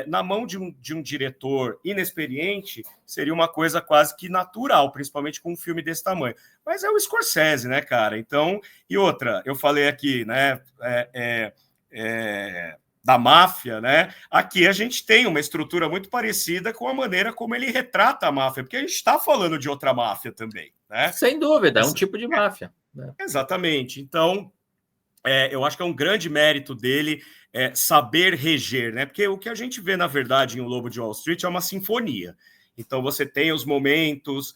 na mão de um diretor inexperiente, seria uma coisa quase que natural, principalmente com um filme desse tamanho. Mas é o Scorsese, né, cara? Então, e outra, eu falei aqui, né, da máfia, né? Aqui a gente tem uma estrutura muito parecida com a maneira como ele retrata a máfia, porque a gente está falando de outra máfia também, né? Sem dúvida, é um tipo de máfia. Né? Exatamente. Então, eu acho que é um grande mérito dele saber reger, né? Porque o que a gente vê, na verdade, em O Lobo de Wall Street é uma sinfonia. Então, você tem os momentos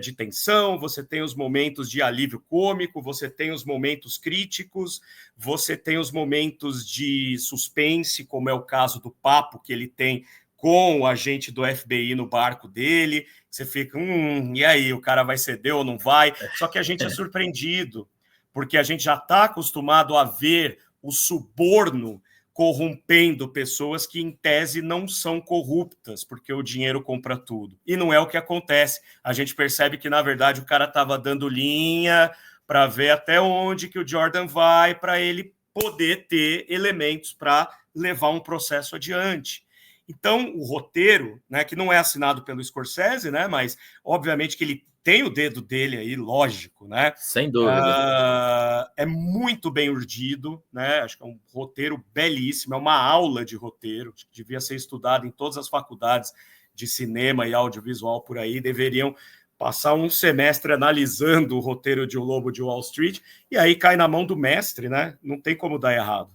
de tensão, você tem os momentos de alívio cômico, você tem os momentos críticos, você tem os momentos de suspense, como é o caso do papo que ele tem com o agente do FBI no barco dele. Você fica, e aí, o cara vai ceder ou não vai? Só que a gente é surpreendido, porque a gente já está acostumado a ver o suborno corrompendo pessoas que, em tese, não são corruptas, porque o dinheiro compra tudo. E não é o que acontece. A gente percebe que, na verdade, o cara estava dando linha para ver até onde que o Jordan vai, para ele poder ter elementos para levar um processo adiante. Então, o roteiro, né, que não é assinado pelo Scorsese, né, mas obviamente que ele tem o dedo dele aí, lógico, né? Sem dúvida. É muito bem urdido, né? Acho que é um roteiro belíssimo, é uma aula de roteiro, que devia ser estudado em todas as faculdades de cinema e audiovisual por aí, deveriam passar um semestre analisando o roteiro de O Lobo de Wall Street, e aí cai na mão do mestre, né? Não tem como dar errado.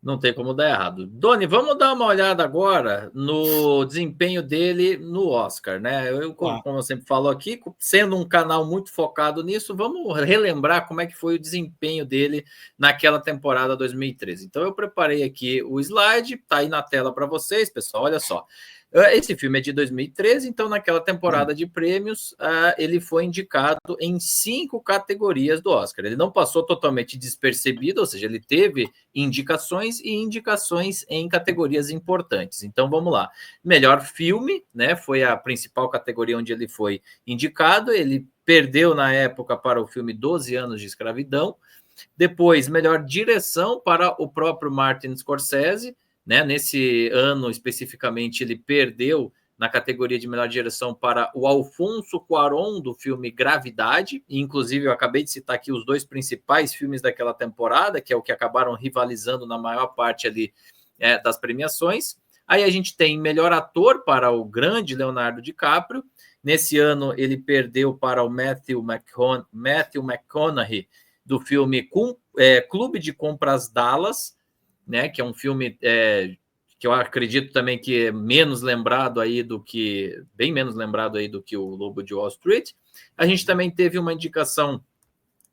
Não tem como dar errado. Doni, vamos dar uma olhada agora no desempenho dele no Oscar, né? Como eu sempre falo aqui, sendo um canal muito focado nisso, vamos relembrar como é que foi o desempenho dele naquela temporada 2013. Então, eu preparei aqui o slide, tá aí na tela para vocês, pessoal. Olha só. Esse filme é de 2013, então naquela temporada de prêmios, ele foi indicado em 5 categorias do Oscar. Ele não passou totalmente despercebido, ou seja, ele teve indicações e indicações em categorias importantes. Então vamos lá. Melhor filme, né? Foi a principal categoria onde ele foi indicado. Ele perdeu na época para o filme 12 Anos de Escravidão. Depois, melhor direção para o próprio Martin Scorsese. Né? Nesse ano, especificamente, ele perdeu na categoria de melhor direção para o Alfonso Cuarón, do filme Gravidade. Inclusive, eu acabei de citar aqui os 2 principais filmes daquela temporada, que é o que acabaram rivalizando na maior parte ali das premiações. Aí a gente tem melhor ator para o grande Leonardo DiCaprio. Nesse ano, ele perdeu para o Matthew McConaughey, do filme Clube de Compras Dallas, né, que é um filme que eu acredito também que é menos lembrado aí bem menos lembrado aí do que o Lobo de Wall Street. A gente também teve uma indicação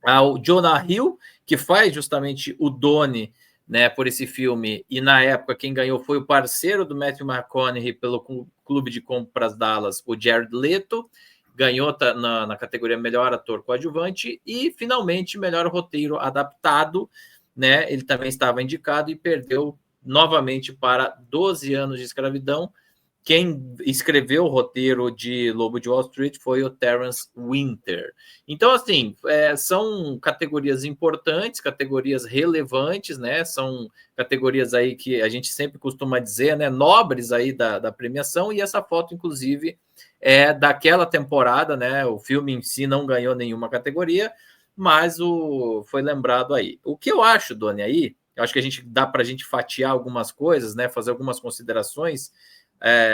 ao Jonah Hill, que faz justamente o Donnie, né, por esse filme, e na época quem ganhou foi o parceiro do Matthew McConaughey pelo Clube de Compras Dallas, o Jared Leto, ganhou na categoria melhor ator coadjuvante e finalmente melhor roteiro adaptado, né? Ele também estava indicado e perdeu novamente para 12 Anos de Escravidão. Quem escreveu o roteiro de Lobo de Wall Street foi o Terence Winter. Então, assim, são categorias importantes, categorias relevantes, né? São categorias aí que a gente sempre costuma dizer, né? Nobres aí da premiação, e essa foto, inclusive, é daquela temporada, né? O filme em si não ganhou nenhuma categoria, mas foi lembrado aí. O que eu acho, Doni, aí, eu acho que dá para a gente fatiar algumas coisas, né? Fazer algumas considerações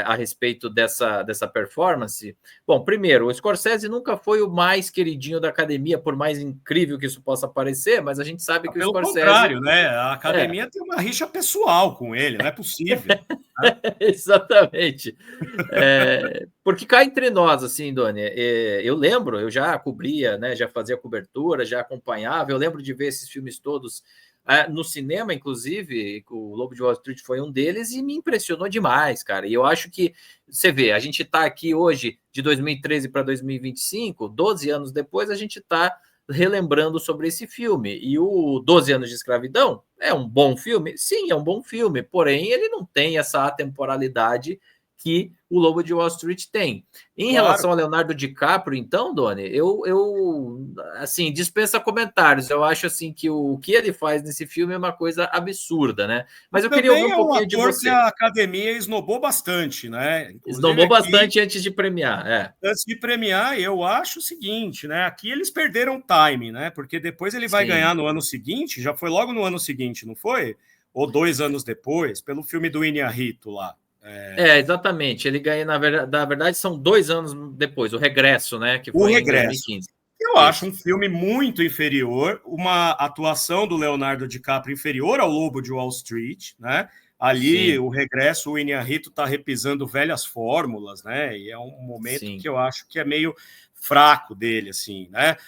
a respeito dessa performance. Bom, primeiro, o Scorsese nunca foi o mais queridinho da academia, por mais incrível que isso possa parecer, mas a gente sabe que o Scorsese... Pelo contrário, né? A academia tem uma rixa pessoal com ele, não é possível. Né? Exatamente. Porque cá entre nós, assim, Doni, eu lembro, eu já cobria, né? Já fazia cobertura, já acompanhava, eu lembro de ver esses filmes todos no cinema, inclusive, o Lobo de Wall Street foi um deles e me impressionou demais, cara. E eu acho que, você vê, a gente está aqui hoje, de 2013 para 2025, 12 anos depois, a gente está relembrando sobre esse filme. E o 12 Anos de Escravidão é um bom filme? Sim, é um bom filme, porém ele não tem essa atemporalidade que o Lobo de Wall Street tem. Em relação ao Leonardo DiCaprio, então, Doni, eu assim, dispensa comentários. Eu acho assim que o que ele faz nesse filme é uma coisa absurda, né? Mas eu queria ouvir um pouquinho de você. Que a academia esnobou bastante, né? Esnobou bastante antes de premiar, Antes de premiar, eu acho o seguinte, né? Aqui eles perderam time, né? Porque depois ele vai ganhar no ano seguinte, já foi logo no ano seguinte, não foi? Ou 2 anos depois, pelo filme do Inharrito lá. Exatamente. Ele ganha, na verdade, são 2 anos depois, o Regresso, né? Que foi em 2015. Eu acho um filme muito inferior, uma atuação do Leonardo DiCaprio inferior ao Lobo de Wall Street, né? Ali, o Regresso, o Inharito está repisando velhas fórmulas, né? E é um momento que eu acho que é meio fraco dele, assim, né?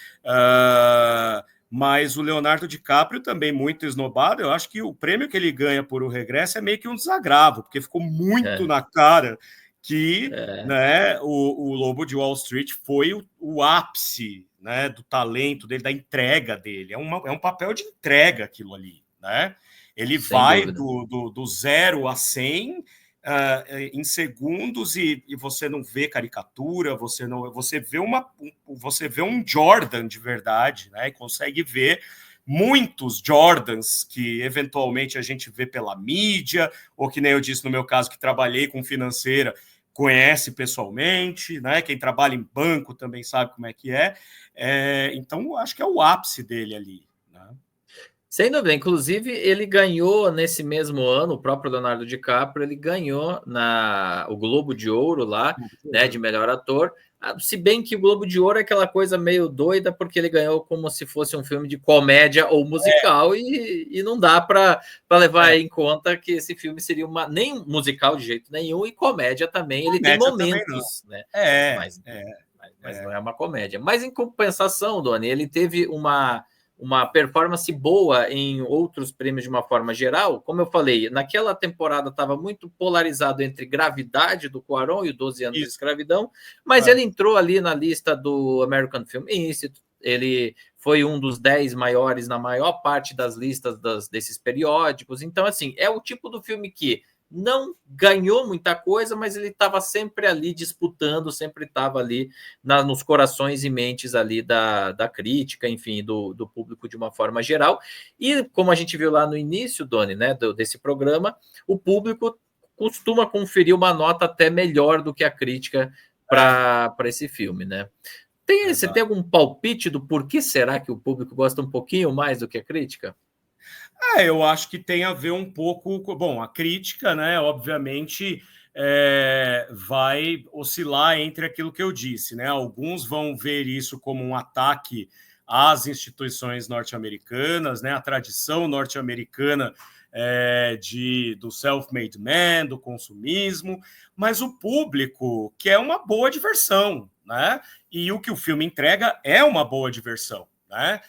Mas o Leonardo DiCaprio também muito esnobado. Eu acho que o prêmio que ele ganha por O Regresso é meio que um desagravo, porque ficou muito na cara que né, o Lobo de Wall Street foi o ápice, né, do talento dele, da entrega dele. É um papel de entrega aquilo ali, né? Ele vai do 0 a 100 em segundos e você não vê caricatura, você vê um Jordan de verdade, né? E consegue ver muitos Jordans que eventualmente a gente vê pela mídia, ou que nem eu disse no meu caso, que trabalhei com financeira, conhece pessoalmente, né? Quem trabalha em banco também sabe como é que é. Então, acho que é o ápice dele ali, né? Sem dúvida, inclusive ele ganhou nesse mesmo ano, o próprio Leonardo DiCaprio, ele ganhou o Globo de Ouro lá, né, de melhor ator, se bem que o Globo de Ouro é aquela coisa meio doida, porque ele ganhou como se fosse um filme de comédia ou musical, e não dá para levar em conta que esse filme seria nem um musical de jeito nenhum, e comédia também, ele tem momentos, né? Mas não é uma comédia. Mas em compensação, Doni, ele teve uma performance boa em outros prêmios de uma forma geral. Como eu falei, naquela temporada estava muito polarizado entre Gravidade, do Cuarón, e o 12 Anos de Escravidão, mas ele entrou ali na lista do American Film Institute, ele foi um dos 10 maiores na maior parte das listas desses periódicos. Então, assim, é o tipo do filme que não ganhou muita coisa, mas ele estava sempre ali disputando, sempre estava ali nos corações e mentes ali da crítica, enfim, do público de uma forma geral. E como a gente viu lá no início, Doni, né, desse programa, o público costuma conferir uma nota até melhor do que a crítica para esse filme, né? Você tem algum palpite do porquê será que o público gosta um pouquinho mais do que a crítica? Eu acho que tem a ver um pouco... Bom, a crítica, né, obviamente, vai oscilar entre aquilo que eu disse, né? Alguns vão ver isso como um ataque às instituições norte-americanas, né? A tradição norte-americana do self-made man, do consumismo, mas o público quer uma boa diversão, né? E o que o filme entrega é uma boa diversão, né?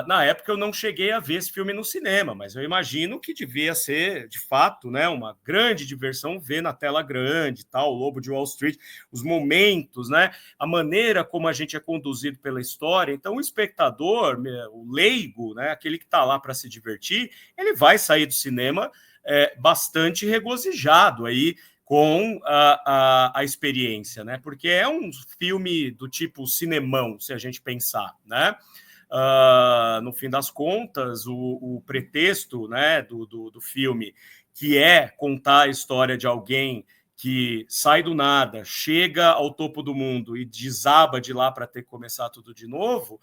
Na época eu não cheguei a ver esse filme no cinema, mas eu imagino que devia ser, de fato, né, uma grande diversão ver na tela grande, tal, o Lobo de Wall Street, os momentos, né, a maneira como a gente é conduzido pela história. Então o espectador, o leigo, né, aquele que está lá para se divertir, ele vai sair do cinema bastante regozijado aí com a experiência, né? Porque é um filme do tipo cinemão, se a gente pensar, né? No fim das contas, o pretexto, né, do filme, que é contar a história de alguém que sai do nada, chega ao topo do mundo e desaba de lá para ter que começar tudo de novo,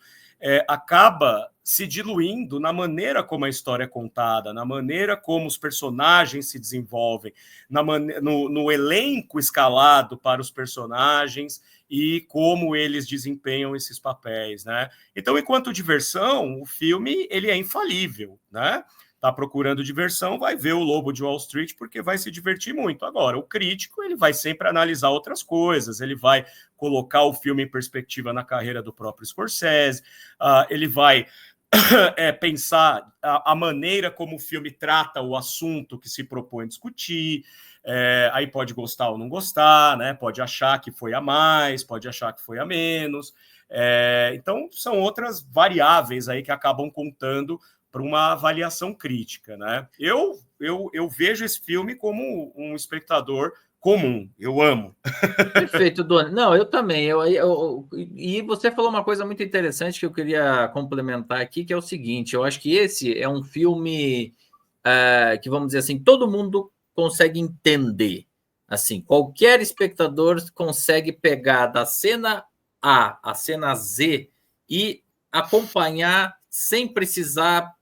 acaba se diluindo na maneira como a história é contada, na maneira como os personagens se desenvolvem, no elenco escalado para os personagens e como eles desempenham esses papéis, né? Então, enquanto diversão, o filme ele é infalível, né? Tá procurando diversão, vai ver o Lobo de Wall Street porque vai se divertir muito. Agora, o crítico ele vai sempre analisar outras coisas, ele vai colocar o filme em perspectiva na carreira do próprio Scorsese, ele vai pensar a maneira como o filme trata o assunto que se propõe discutir. Aí pode gostar ou não gostar, né? Pode achar que foi a mais, pode achar que foi a menos. Então, são outras variáveis aí que acabam contando para uma avaliação crítica, né? Eu vejo esse filme como um espectador comum, eu amo. Perfeito, Doni. Não, eu também. E você falou uma coisa muito interessante que eu queria complementar aqui, que é o seguinte: eu acho que esse é um filme que, vamos dizer assim, todo mundo consegue entender. Assim, qualquer espectador consegue pegar da cena A à cena Z e acompanhar sem precisar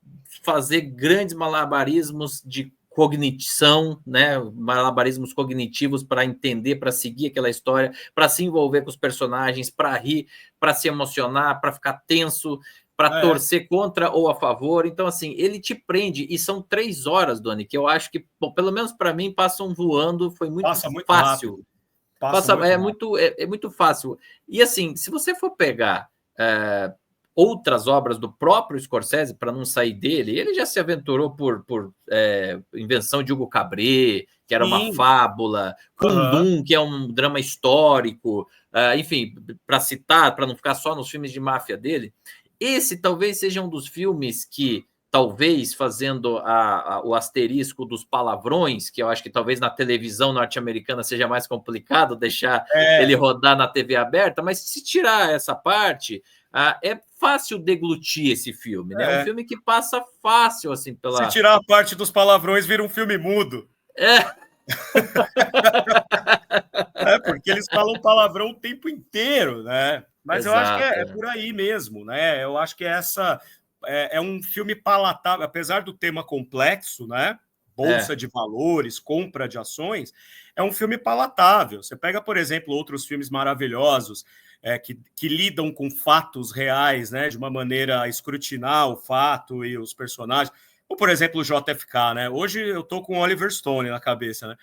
fazer grandes malabarismos de cognição, né? Malabarismos cognitivos para entender, para seguir aquela história, para se envolver com os personagens, para rir, para se emocionar, para ficar tenso, para torcer contra ou a favor. Então, assim, ele te prende, e são 3 horas, Doni, que eu acho que, bom, pelo menos para mim, passam voando, foi muito fácil. Muito fácil. E assim, se você for pegar outras obras do próprio Scorsese, para não sair dele, ele já se aventurou por Invenção de Hugo Cabret, que era uma fábula, Kundun, que é um drama histórico, enfim, para citar, para não ficar só nos filmes de máfia dele. Esse talvez seja um dos filmes que, talvez fazendo o asterisco dos palavrões, que eu acho que talvez na televisão norte-americana seja mais complicado deixar ele rodar na TV aberta, mas se tirar essa parte, é fácil deglutir esse filme, né? É um filme que passa fácil, assim, Se tirar a parte dos palavrões, vira um filme mudo. Porque eles falam palavrão o tempo inteiro, né? Mas eu acho que é por aí mesmo, né? Eu acho que essa é um filme palatável, apesar do tema complexo, né? Bolsa de valores, compra de ações, é um filme palatável. Você pega, por exemplo, outros filmes maravilhosos que lidam com fatos reais, né? De uma maneira a escrutinar o fato e os personagens. Ou, por exemplo, o JFK, né? Hoje eu tô com o Oliver Stone na cabeça, né?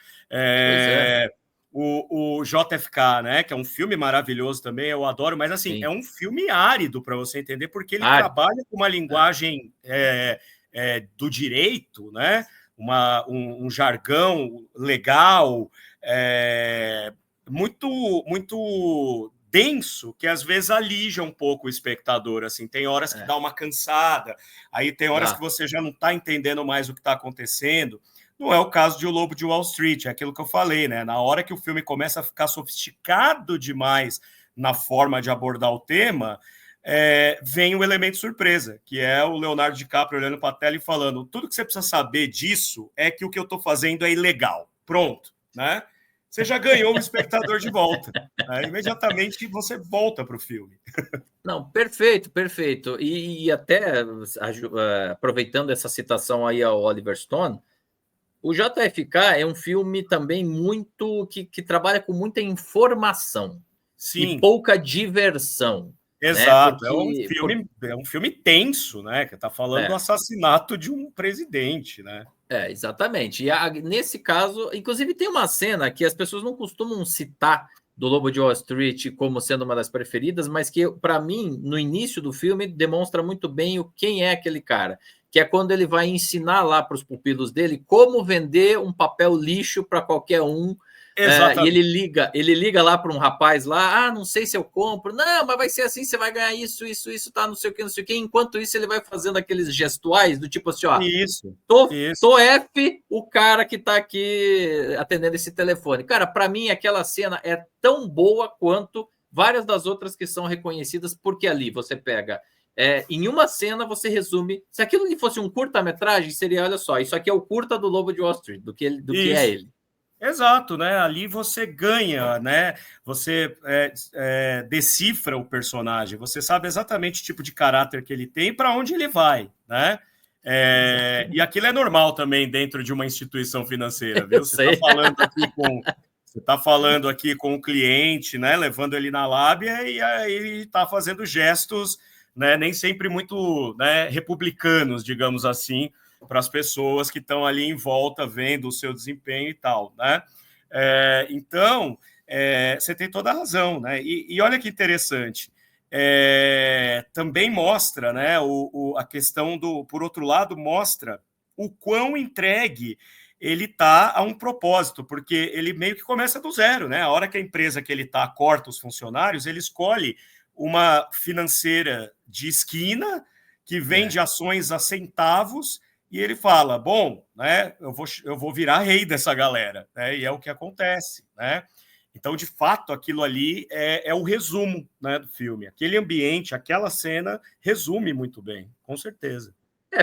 O JFK, né? Que é um filme maravilhoso também, eu adoro, mas assim, é um filme árido para você entender, porque ele trabalha com uma linguagem do direito, né? Um jargão legal, muito denso, que às vezes alija um pouco o espectador, assim, tem horas que dá uma cansada, aí tem horas que você já não está entendendo mais o que está acontecendo. Não é o caso de O Lobo de Wall Street, é aquilo que eu falei, né? Na hora que o filme começa a ficar sofisticado demais na forma de abordar o tema, vem o elemento surpresa, que é o Leonardo DiCaprio olhando para a tela e falando: tudo que você precisa saber disso é que o que eu estou fazendo é ilegal. Pronto, né? Você já ganhou o espectador de volta. Né? Imediatamente você volta para o filme. Não, perfeito, perfeito. E até aproveitando essa citação aí ao Oliver Stone, o JFK é um filme também muito que trabalha com muita informação. Sim. E pouca diversão. Exato, né? É um filme tenso, né? Que está falando do assassinato de um presidente, né? Exatamente. E nesse caso, inclusive, tem uma cena que as pessoas não costumam citar do Lobo de Wall Street como sendo uma das preferidas, mas que, para mim, no início do filme, demonstra muito bem quem é aquele cara, que é quando ele vai ensinar lá para os pupilos dele como vender um papel lixo para qualquer um. E ele liga lá para um rapaz lá, não sei se eu compro, não, mas vai ser assim, você vai ganhar isso, tá, não sei o que, enquanto isso ele vai fazendo aqueles gestuais do tipo assim, tô F, o cara que tá aqui atendendo esse telefone. Cara, para mim aquela cena é tão boa quanto várias das outras que são reconhecidas, porque ali você pega, em uma cena você resume, se aquilo fosse um curta-metragem, seria, olha só, isso aqui é o curta do Lobo de Wall Street, do que é ele. Exato, né? Ali você ganha, né? Você decifra o personagem, você sabe exatamente o tipo de caráter que ele tem e para onde ele vai, né? E aquilo é normal também dentro de uma instituição financeira, viu? Você está falando aqui com o cliente, né? Levando ele na lábia e aí está fazendo gestos, né? Nem sempre muito, né, republicanos, digamos assim, para as pessoas que estão ali em volta vendo o seu desempenho e tal, né? Então, você tem toda a razão, né? E olha que interessante, também mostra, né, a questão por outro lado, mostra o quão entregue ele está a um propósito, porque ele meio que começa do zero, né? A hora que a empresa que ele está corta os funcionários, ele escolhe uma financeira de esquina que vende ações a centavos. E ele fala, bom, né, eu vou virar rei dessa galera, né, e é o que acontece, né? Então, de fato, aquilo ali é o resumo, né, do filme. Aquele ambiente, aquela cena, resume muito bem, com certeza.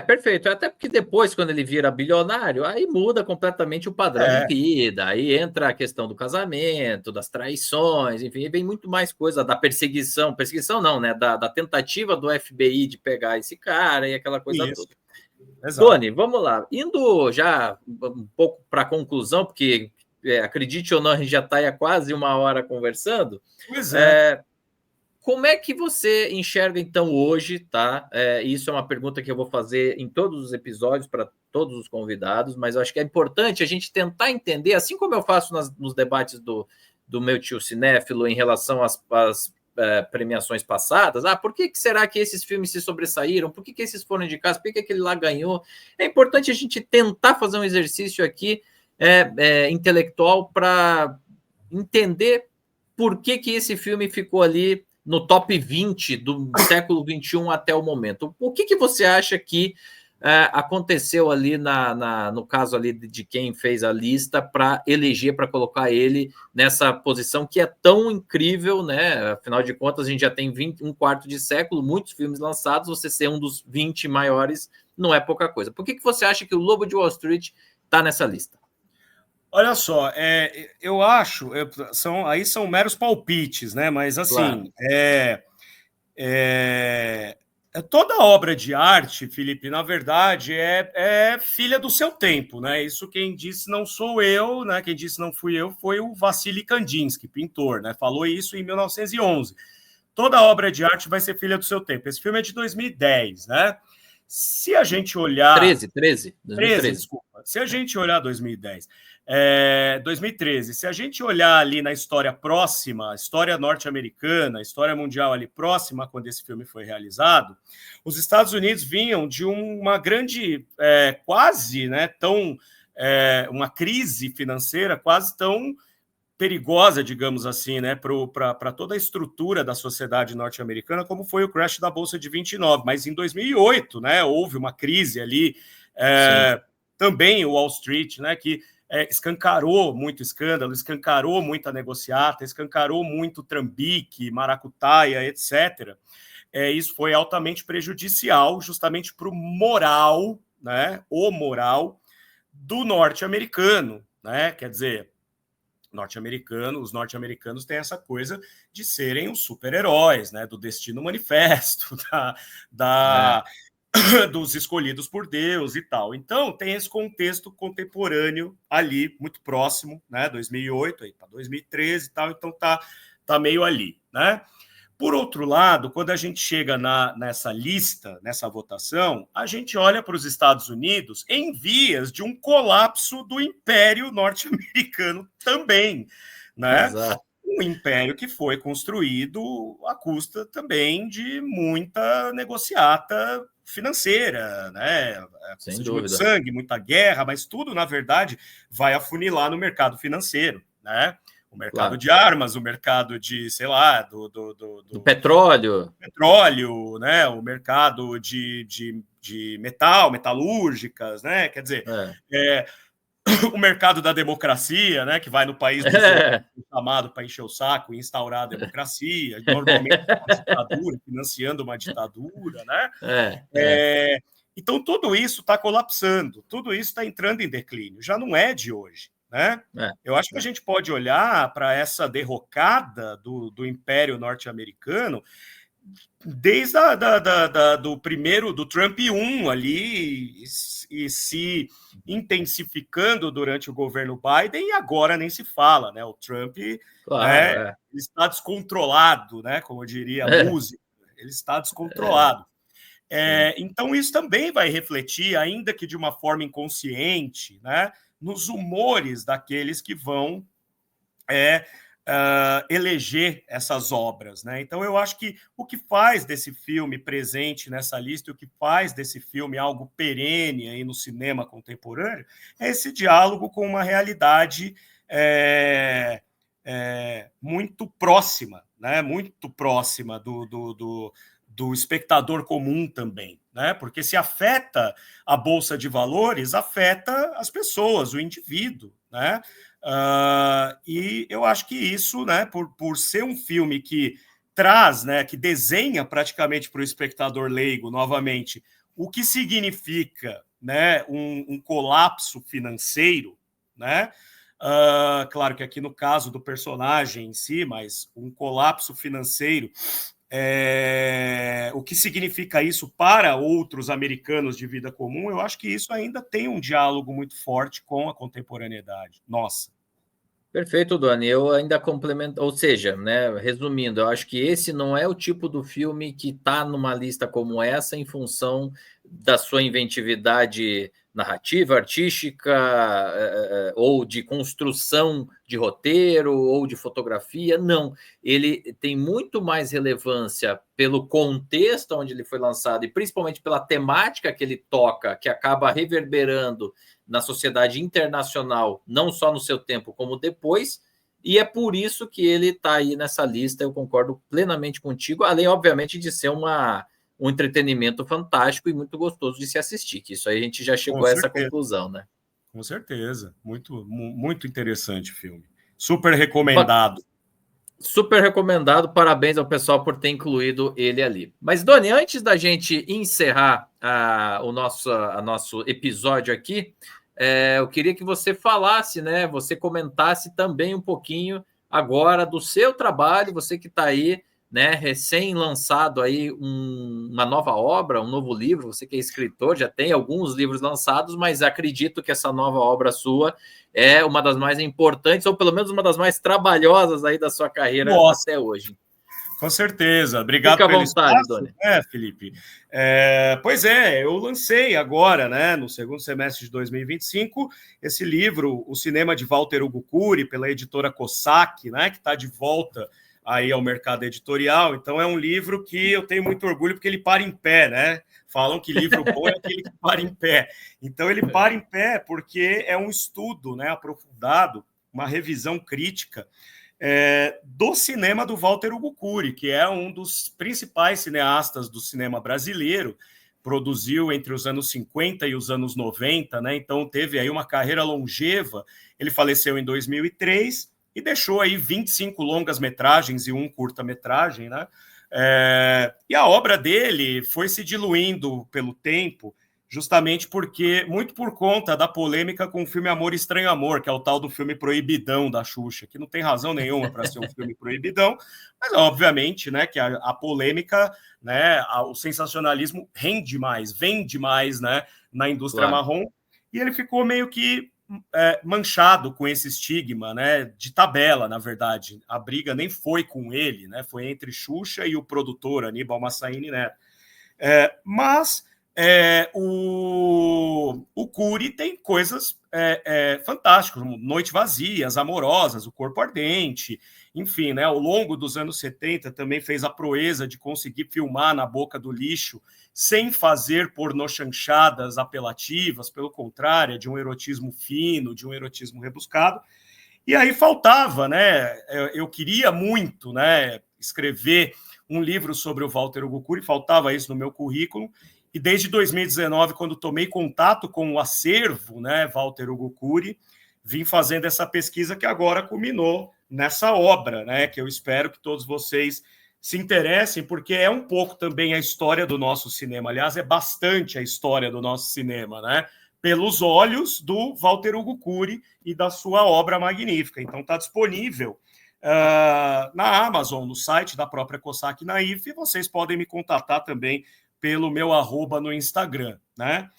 Perfeito. Até porque depois, quando ele vira bilionário, aí muda completamente o padrão de vida. Aí entra a questão do casamento, das traições, enfim, vem muito mais coisa da perseguição. Perseguição não, né? Da tentativa do FBI de pegar esse cara e aquela coisa toda. Exato. Tony, vamos lá. Indo já um pouco para a conclusão, porque acredite ou não, a gente já está há quase uma hora conversando. Pois é. Como é que você enxerga, então, hoje, tá? Isso é uma pergunta que eu vou fazer em todos os episódios para todos os convidados, mas eu acho que é importante a gente tentar entender, assim como eu faço nos debates do meu tio cinéfilo em relação às premiações passadas. Por que será que esses filmes se sobressaíram? Por que esses foram indicados? Por que aquele lá ganhou? É importante a gente tentar fazer um exercício aqui intelectual para entender por que esse filme ficou ali no top 20 do século XXI até o momento. O que você acha que aconteceu ali no caso ali de quem fez a lista para eleger, para colocar ele nessa posição que é tão incrível, né? Afinal de contas, a gente já tem um quarto de século, muitos filmes lançados, você ser um dos 20 maiores não é pouca coisa. Por que você acha que o Lobo de Wall Street está nessa lista? Olha só, eu acho, aí são meros palpites, né? Mas assim, claro. Toda obra de arte, Felipe, na verdade, é filha do seu tempo, né? Isso quem disse não sou eu, né? Quem disse não fui eu foi o Vassily Kandinsky, pintor, né? Falou isso em 1911. Toda obra de arte vai ser filha do seu tempo. Esse filme é de 2010, né? Se a gente olhar... 2013. Desculpa. Se a gente olhar 2010, 2013, se a gente olhar ali na história próxima, história norte-americana, história mundial ali próxima, quando esse filme foi realizado, os Estados Unidos vinham de uma grande, quase, né, uma crise financeira quase tão perigosa, digamos assim, né, para toda a estrutura da sociedade norte-americana, como foi o crash da Bolsa de 29. Mas em 2008, né, houve uma crise ali, também o Wall Street, né, que escancarou muito escândalo, escancarou muita negociata, escancarou muito trambique, maracutaia, etc. Isso foi altamente prejudicial justamente para o moral, né, do norte-americano, né, quer dizer, os norte-americanos têm essa coisa de serem os super-heróis, né, do Destino Manifesto, dos escolhidos por Deus e tal. Então, tem esse contexto contemporâneo ali, muito próximo, né, 2008 para 2013 e tal, então tá meio ali, né? Por outro lado, quando a gente chega nessa lista, nessa votação, a gente olha para os Estados Unidos em vias de um colapso do Império Norte-Americano também, né? Exato. Um império que foi construído à custa também de muita negociata financeira, né? Sem De muito dúvida. sangue, muita guerra, mas tudo, na verdade, vai afunilar no mercado financeiro, né? O mercado de armas, o mercado de, sei lá, do petróleo. Petróleo, né? O mercado de metalúrgicas, né? Quer dizer, o mercado da democracia, né? Que vai no país dos outros, chamado para encher o saco e instaurar a democracia, normalmente uma ditadura, financiando uma ditadura, né? Então, tudo isso está colapsando, tudo isso está entrando em declínio, já não é de hoje. Né? Eu acho que a gente pode olhar para essa derrocada do Império Norte-Americano desde do Trump 1 ali e se intensificando durante o governo Biden, e agora nem se fala, né? O Trump está descontrolado, né? Como diria a música, ele está descontrolado. Então, isso também vai refletir, ainda que de uma forma inconsciente, né, nos humores daqueles que vão eleger essas obras. Né? Então, eu acho que o que faz desse filme presente nessa lista, o que faz desse filme algo perene aí no cinema contemporâneo, é esse diálogo com uma realidade muito próxima, né? Muito próxima do espectador comum também, né? Porque se afeta a Bolsa de Valores, afeta as pessoas, o indivíduo, né? E eu acho que isso, né, por ser um filme que traz, né, que desenha praticamente para o espectador leigo, novamente, o que significa, né, um colapso financeiro, né? Claro que aqui no caso do personagem em si, mas um colapso financeiro, o que significa isso para outros americanos de vida comum, eu acho que isso ainda tem um diálogo muito forte com a contemporaneidade. Nossa. Perfeito, Dani. Eu ainda complemento, ou seja, né, resumindo, eu acho que esse não é o tipo do filme que está numa lista como essa em função da sua inventividade narrativa, artística, ou de construção de roteiro, ou de fotografia. Não, ele tem muito mais relevância pelo contexto onde ele foi lançado e principalmente pela temática que ele toca, que acaba reverberando na sociedade internacional, não só no seu tempo, como depois, e é por isso que ele está aí nessa lista. Eu concordo plenamente contigo, além, obviamente, de ser uma um entretenimento fantástico e muito gostoso de se assistir, que isso aí a gente já chegou a essa conclusão, né? Com certeza, muito interessante o filme. Super recomendado. Super recomendado, parabéns ao pessoal por ter incluído ele ali. Mas, Doni, antes da gente encerrar o nosso episódio aqui, eu queria que você falasse, né? Você comentasse também um pouquinho agora do seu trabalho, você que está aí, né, recém-lançado aí uma nova obra, um novo livro, você que é escritor, já tem alguns livros lançados, mas acredito que essa nova obra sua é uma das mais importantes, ou pelo menos uma das mais trabalhosas aí da sua carreira até hoje. Com certeza. Obrigado pelo vontade, espaço, Felipe. Pois é, eu lancei agora, né, no segundo semestre de 2025, esse livro, O Cinema de Walter Hugo Cury, pela editora Cossack, né, que está de volta aí ao mercado editorial. Então é um livro que eu tenho muito orgulho porque ele para em pé, né? Falam que livro bom é aquele que para em pé. Então ele para em pé porque é um estudo, né, aprofundado, uma revisão crítica do cinema do Walter Hugo Cury, que é um dos principais cineastas do cinema brasileiro, produziu entre os anos 50 e os anos 90, né? Então teve aí uma carreira longeva. Ele faleceu em 2003 e deixou aí 25 longas-metragens e um curta-metragem, né? E a obra dele foi se diluindo pelo tempo, justamente porque, muito por conta da polêmica com o filme Amor Estranho Amor, que é o tal do filme proibidão da Xuxa, que não tem razão nenhuma para ser um filme proibidão, mas obviamente, né, que a polêmica, né, o sensacionalismo rende mais, vende mais, né, na indústria marrom, e ele ficou meio que manchado com esse estigma, né, de tabela, na verdade. A briga nem foi com ele, né, foi entre Xuxa e o produtor Aníbal Massaíni Neto. Mas o Cury tem coisas fantásticas, como Noite Vazias, Amorosas, O Corpo Ardente, enfim, né, ao longo dos anos 70 também fez a proeza de conseguir filmar na boca do lixo sem fazer pornochanchadas apelativas, pelo contrário, de um erotismo fino, de um erotismo rebuscado. E aí faltava, né, eu queria muito, né, escrever um livro sobre o Walter Hugo Cury, faltava isso no meu currículo, e desde 2019, quando tomei contato com o acervo, né, Walter Hugo Cury, vim fazendo essa pesquisa que agora culminou nessa obra, né, que eu espero que todos vocês se interessem, porque é um pouco também a história do nosso cinema. Aliás, é bastante a história do nosso cinema, né? Pelos olhos do Walter Hugo Cury e da sua obra magnífica. Então, está disponível na Amazon, no site da própria Cossack Naif, e vocês podem me contatar também pelo meu @ no Instagram, né?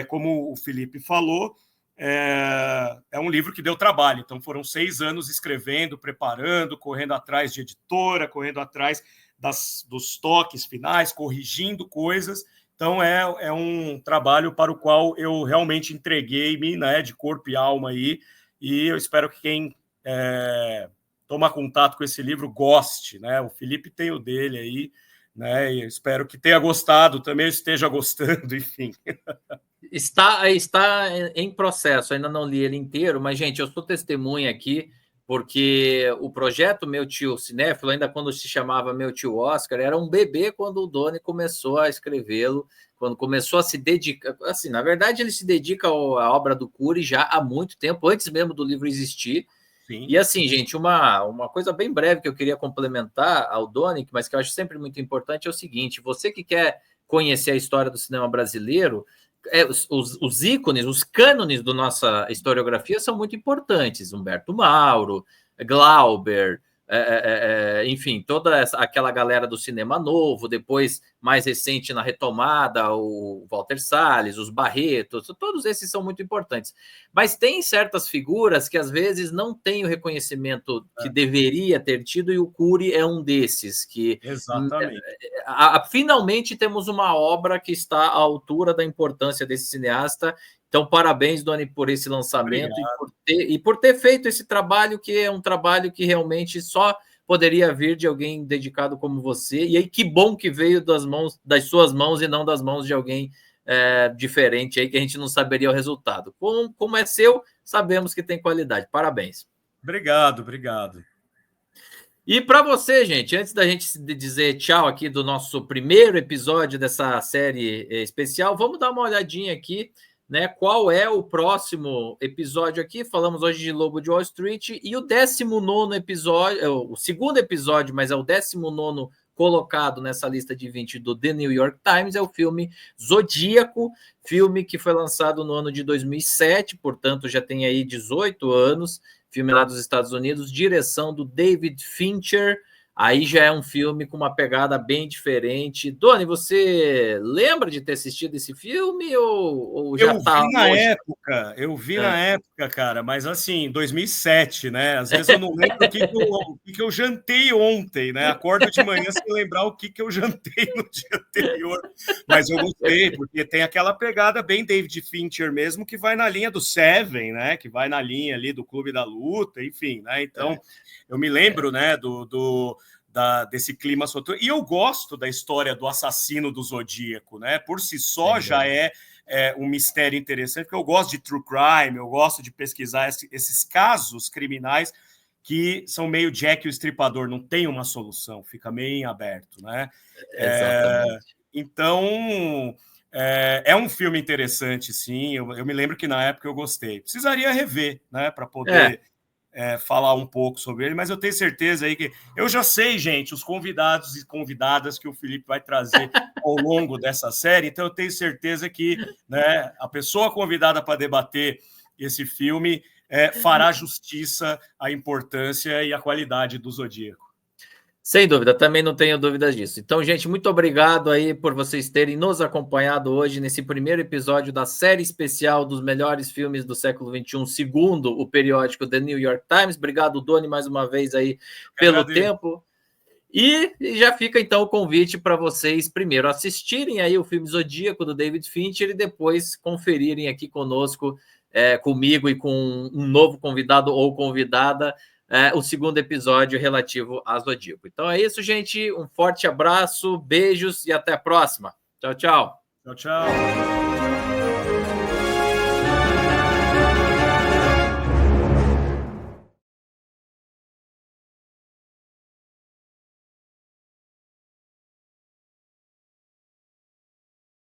Como o Felipe falou, é um livro que deu trabalho, então foram 6 anos escrevendo, preparando, correndo atrás de editora, correndo atrás dos toques finais, corrigindo coisas. Então é um trabalho para o qual eu realmente entreguei-me, né, de corpo e alma aí, e eu espero que quem tomar contato com esse livro goste, né? O Felipe tem o dele aí, né? E eu espero que tenha gostado, também esteja gostando, enfim. Está em processo, ainda não li ele inteiro, mas, gente, eu sou testemunha aqui, porque o projeto Meu Tio Cinéfilo, ainda quando se chamava Meu Tio Oscar, era um bebê quando o Doni começou a escrevê-lo, quando começou a se dedicar. Assim, na verdade, ele se dedica à obra do Cury já há muito tempo, antes mesmo do livro existir. Sim. E assim, gente, uma coisa bem breve que eu queria complementar ao Doni, mas que eu acho sempre muito importante, é o seguinte: você que quer conhecer a história do cinema brasileiro, os ícones, os cânones da nossa historiografia são muito importantes. Humberto Mauro, Glauber, enfim, toda aquela galera do cinema novo, depois, mais recente na retomada, o Walter Salles, os Barretos, todos esses são muito importantes. Mas tem certas figuras que, às vezes, não têm o reconhecimento que deveria ter tido, e o Cury é um desses, que Exatamente. Finalmente temos uma obra que está à altura da importância desse cineasta. Então, parabéns, Doni, por esse lançamento e por ter feito esse trabalho, que é um trabalho que realmente só poderia vir de alguém dedicado como você. E aí, que bom que veio das suas mãos e não das mãos de alguém diferente aí, que a gente não saberia o resultado. Como é seu, sabemos que tem qualidade. Parabéns. Obrigado. E para você, gente, antes da gente dizer tchau aqui do nosso primeiro episódio dessa série especial, vamos dar uma olhadinha aqui, né? Qual é o próximo episódio aqui? Falamos hoje de Lobo de Wall Street e o 19º episódio, o segundo episódio, mas é o 19º colocado nessa lista de 20 do The New York Times, é o filme Zodíaco, filme que foi lançado no ano de 2007, portanto já tem aí 18 anos, filme lá dos Estados Unidos, direção do David Fincher. Aí já é um filme com uma pegada bem diferente. Doni, você lembra de ter assistido esse filme ou já tá longe? Eu vi na época, cara, mas assim, 2007, né? Às vezes eu não lembro o que eu jantei ontem, né? Acordo de manhã sem lembrar o que eu jantei no dia anterior. Mas eu gostei, porque tem aquela pegada bem David Fincher mesmo, que vai na linha do Seven, né? Que vai na linha ali do Clube da Luta, enfim, né? Então, eu me lembro, né, desse clima solto. E eu gosto da história do assassino do Zodíaco, né? Por si só já é um mistério interessante, porque eu gosto de true crime, eu gosto de pesquisar esses casos criminais que são meio Jack o Estripador, não tem uma solução, fica meio em aberto, né? Exatamente. Então, é um filme interessante, sim. Eu me lembro que na época eu gostei. Precisaria rever, né, para poder falar um pouco sobre ele, mas eu tenho certeza aí que eu já sei, gente, os convidados e convidadas que o Felipe vai trazer ao longo dessa série, então eu tenho certeza que, né, a pessoa convidada para debater esse filme fará justiça à importância e à qualidade do Zodíaco. Sem dúvida, também não tenho dúvidas disso. Então, gente, muito obrigado aí por vocês terem nos acompanhado hoje nesse primeiro episódio da série especial dos melhores filmes do século XXI, segundo o periódico The New York Times. Obrigado, Doni, mais uma vez aí pelo tempo. E já fica então o convite para vocês primeiro assistirem aí o filme Zodíaco do David Fincher e depois conferirem aqui conosco, comigo e com um novo convidado ou convidada, o segundo episódio relativo a Zodíaco. Então é isso, gente. Um forte abraço, beijos e até a próxima. Tchau, tchau. Tchau, tchau.